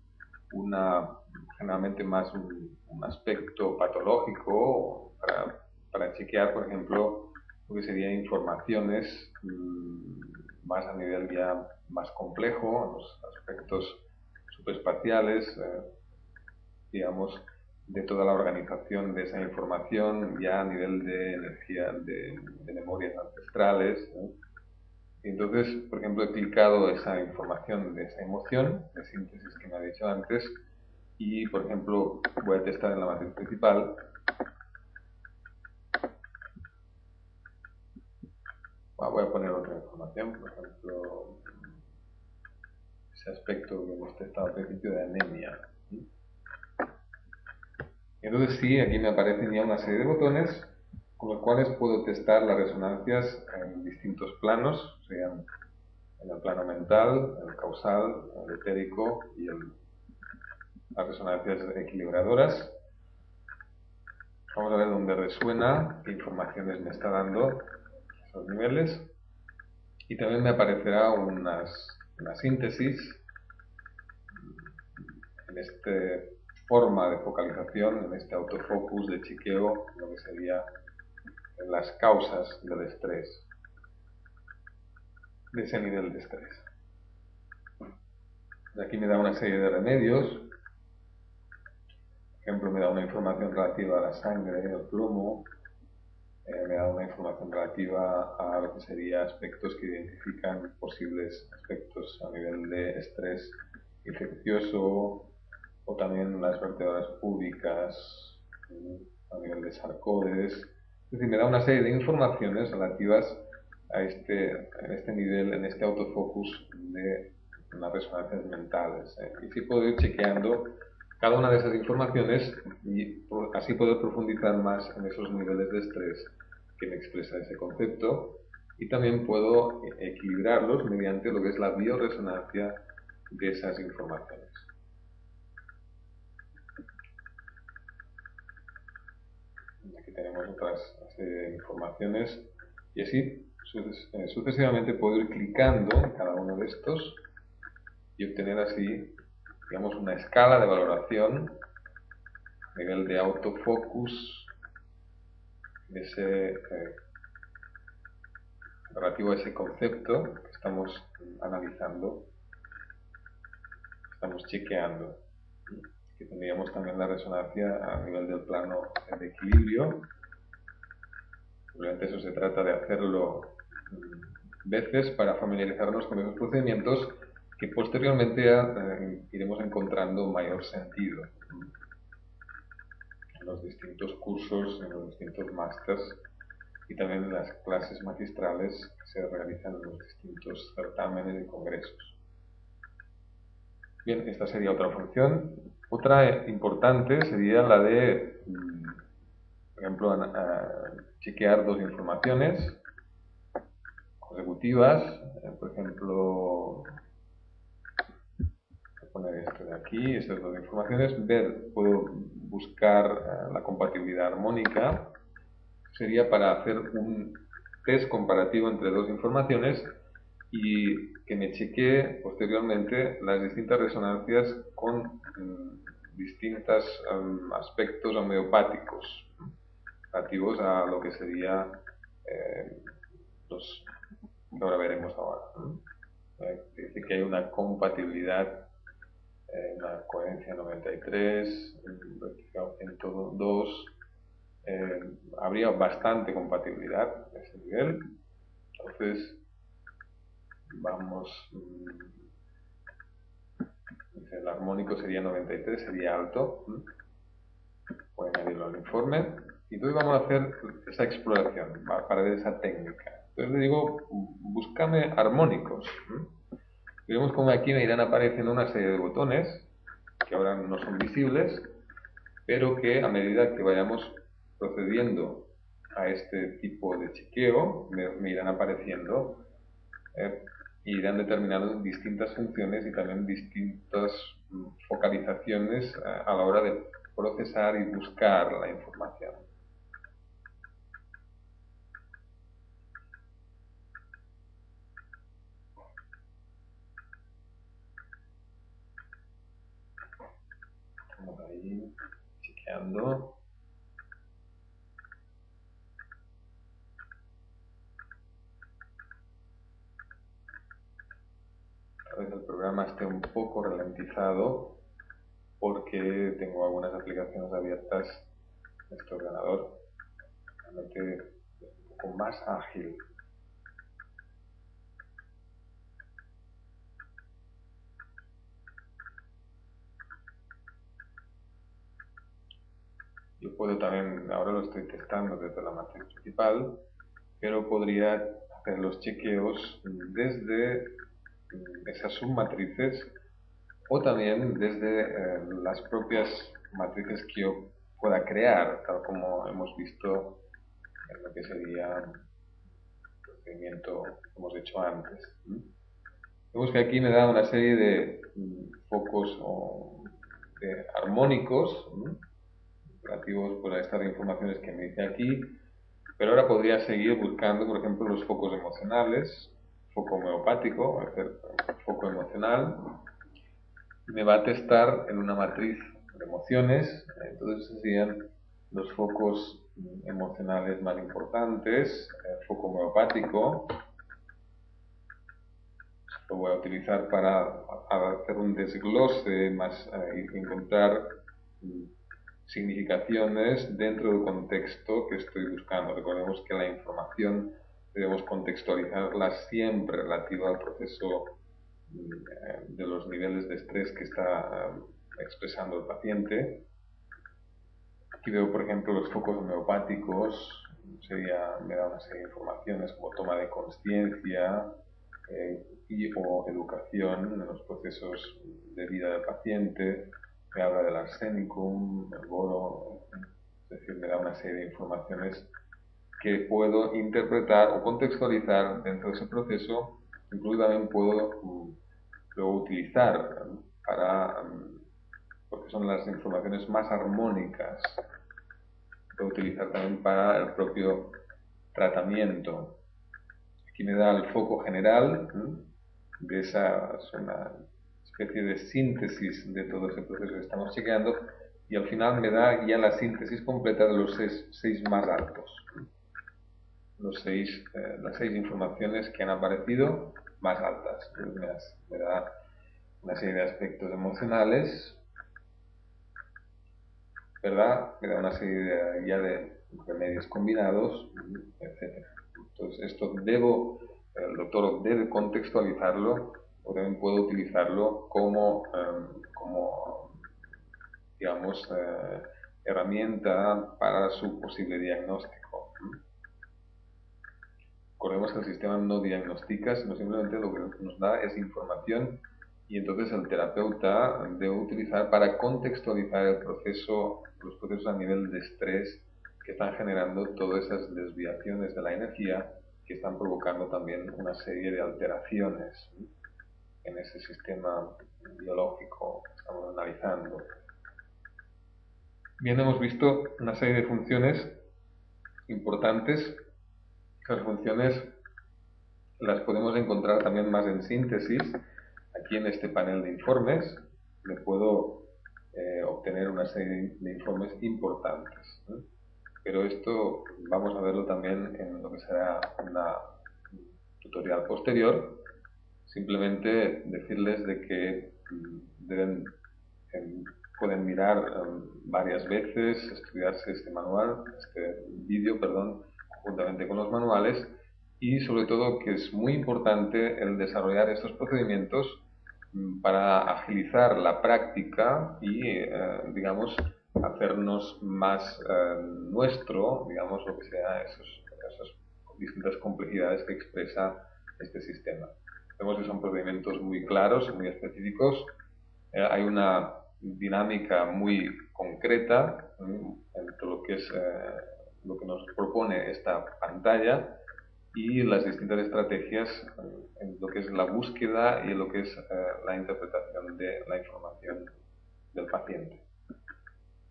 generalmente más un aspecto patológico para chequear, por ejemplo, lo que serían informaciones más a nivel ya más complejo, los aspectos subespaciales, digamos, de toda la organización de esa información ya a nivel de energía, de memorias ancestrales. Y entonces, por ejemplo, he clicado esa información de esa emoción, de síntesis que me ha dicho antes, y por ejemplo voy a testar en la matriz principal voy a poner otra información, por ejemplo, ese aspecto que hemos testado al principio de anemia. Entonces sí, aquí me aparecen ya una serie de botones con los cuales puedo testar las resonancias en distintos planos, sean en el plano mental, el causal, el etérico y las resonancias equilibradoras. Vamos a ver dónde resuena, qué informaciones me está dando esos niveles. Y también me aparecerá una síntesis en esta forma de focalización, en este autofocus de chequeo, lo que sería las causas del estrés, de ese nivel de estrés. Aquí me da una serie de remedios. Por ejemplo, me da una información relativa a la sangre, el plomo, me da una información relativa a lo que serían aspectos que identifican posibles aspectos a nivel de estrés infeccioso o también las vértebras púbicas a nivel de sarcodes. Es decir, me da una serie de informaciones relativas a este nivel, en este autofocus de las resonancias mentales. Y sí puedo ir chequeando cada una de esas informaciones y así poder profundizar más en esos niveles de estrés que me expresa ese concepto, y también puedo equilibrarlos mediante lo que es la bioresonancia de esas informaciones. Aquí tenemos otras informaciones y así sucesivamente puedo ir clicando en cada uno de estos y obtener así, digamos, una escala de valoración a nivel de autofocus de ese relativo a ese concepto que estamos analizando, estamos chequeando. Aquí tendríamos también la resonancia a nivel del plano de equilibrio. Obviamente eso se trata de hacerlo veces para familiarizarnos con esos procedimientos que posteriormente iremos encontrando mayor sentido en los distintos cursos, en los distintos másters y también en las clases magistrales que se realizan en los distintos certámenes y congresos. Bien, esta sería otra función. Otra importante sería la de, por ejemplo, chequear dos informaciones consecutivas. Por ejemplo, voy a poner esto de aquí, estas dos informaciones. Puedo buscar la compatibilidad armónica. Sería para hacer un test comparativo entre dos informaciones y que me chequee posteriormente las distintas resonancias con distintos aspectos homeopáticos relativos a lo que sería los que ahora veremos ahora. Dice que hay una compatibilidad, una coherencia 93, rectificado 102, habría bastante compatibilidad en ese nivel. Entonces vamos, el armónico sería 93, sería alto. Voy a añadirlo al informe y entonces vamos a hacer esa exploración para ver esa técnica. Entonces le digo, búscame armónicos. Vemos como aquí me irán apareciendo una serie de botones que ahora no son visibles, pero que a medida que vayamos procediendo a este tipo de chequeo me irán apareciendo y irán determinando distintas funciones y también distintas focalizaciones a la hora de procesar y buscar la información. Estamos ahí chequeando. A veces el programa esté un poco ralentizado porque tengo algunas aplicaciones abiertas en este ordenador. Realmente es un poco más ágil. Yo puedo también, ahora lo estoy testando desde la matriz principal, pero podría hacer los chequeos desde esas submatrices o también desde las propias matrices que yo pueda crear, tal como hemos visto en lo que sería el procedimiento que hemos hecho antes. Vemos que aquí me da una serie de focos de armónicos relativos por estas informaciones que me dice aquí, pero ahora podría seguir buscando, por ejemplo, los focos emocionales, foco homeopático, voy a hacer foco emocional, y me va a testar en una matriz de emociones. Entonces serían los focos emocionales más importantes, el foco homeopático. Lo voy a utilizar para hacer un desglose más, encontrar significaciones dentro del contexto que estoy buscando. Recordemos que la información debemos contextualizarla siempre relativa al proceso de los niveles de estrés que está expresando el paciente. Aquí veo, por ejemplo, los focos homeopáticos, me da una serie de informaciones como toma de conciencia o educación en los procesos de vida del paciente. Me habla del arsénicum, el boro, es decir, me da una serie de informaciones que puedo interpretar o contextualizar dentro de ese proceso. Incluso también puedo luego utilizar porque son las informaciones más armónicas, puedo utilizar también para el propio tratamiento. Aquí me da el foco general, de esa, es una especie de síntesis de todo ese proceso que estamos chequeando, y al final me da ya la síntesis completa de los seis más altos. Las seis informaciones que han aparecido más altas. Me da una serie de aspectos emocionales, ¿verdad? Me da una serie ya de remedios combinados, etc. Entonces, el doctor debe contextualizarlo, o también puedo utilizarlo como digamos, herramienta para su posible diagnóstico. Recordemos que el sistema no diagnostica, sino simplemente lo que nos da es información, y entonces el terapeuta debe utilizar para contextualizar los procesos a nivel de estrés que están generando todas esas desviaciones de la energía que están provocando también una serie de alteraciones en ese sistema biológico que estamos analizando. Bien, hemos visto una serie de funciones importantes. Esas funciones las podemos encontrar también más en síntesis. Aquí en este panel de informes me puedo obtener una serie de informes importantes, ¿no? Pero esto vamos a verlo también en lo que será un tutorial posterior. Simplemente decirles de que pueden mirar varias veces, estudiarse este vídeo, juntamente con los manuales, y sobre todo que es muy importante el desarrollar estos procedimientos para agilizar la práctica y, digamos, hacernos más nuestro, digamos, lo que sea esas distintas complejidades que expresa este sistema. Vemos que son procedimientos muy claros, muy específicos. Hay una dinámica muy concreta entre lo que es lo que nos propone esta pantalla y las distintas estrategias en lo que es la búsqueda y en lo que es la interpretación de la información del paciente.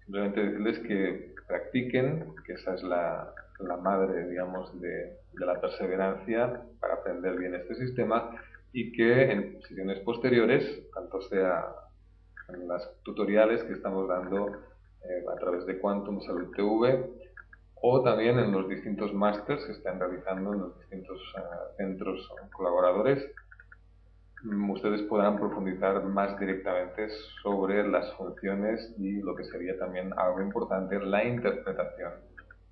Simplemente decirles que practiquen, que esa es la madre, digamos, de la perseverancia para aprender bien este sistema, y que en sesiones posteriores, tanto sea en las tutoriales que estamos dando a través de Quantum Salud TV, o también en los distintos másters que están realizando en los distintos centros colaboradores, ustedes podrán profundizar más directamente sobre las funciones y lo que sería también algo importante, la interpretación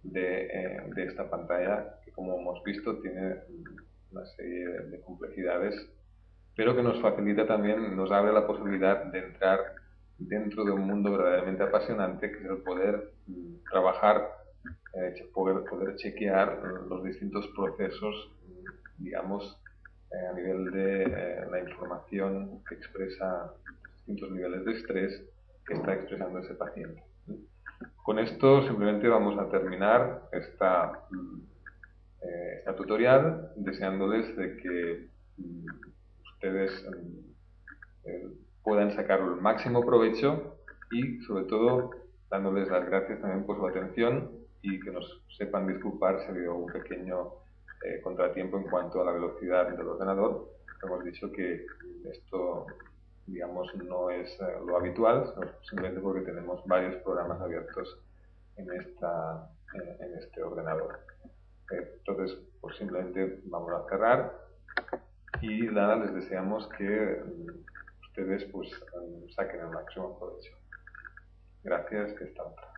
de esta pantalla, que como hemos visto tiene una serie de complejidades, pero que nos facilita también, nos abre la posibilidad de entrar dentro de un mundo verdaderamente apasionante, que es el poder trabajar, poder chequear los distintos procesos digamos, a nivel de la información que expresa distintos niveles de estrés que está expresando ese paciente. Con esto simplemente vamos a terminar esta tutorial, deseándoles de que ustedes puedan sacarlo el máximo provecho y sobre todo dándoles las gracias también por su atención y que nos sepan disculpar si ha habido un pequeño contratiempo en cuanto a la velocidad del ordenador. Hemos dicho que esto, digamos, no es lo habitual, sino simplemente porque tenemos varios programas abiertos en este ordenador. Entonces, pues simplemente vamos a cerrar y nada, les deseamos que ustedes pues saquen el máximo provecho. Gracias, que hasta otra.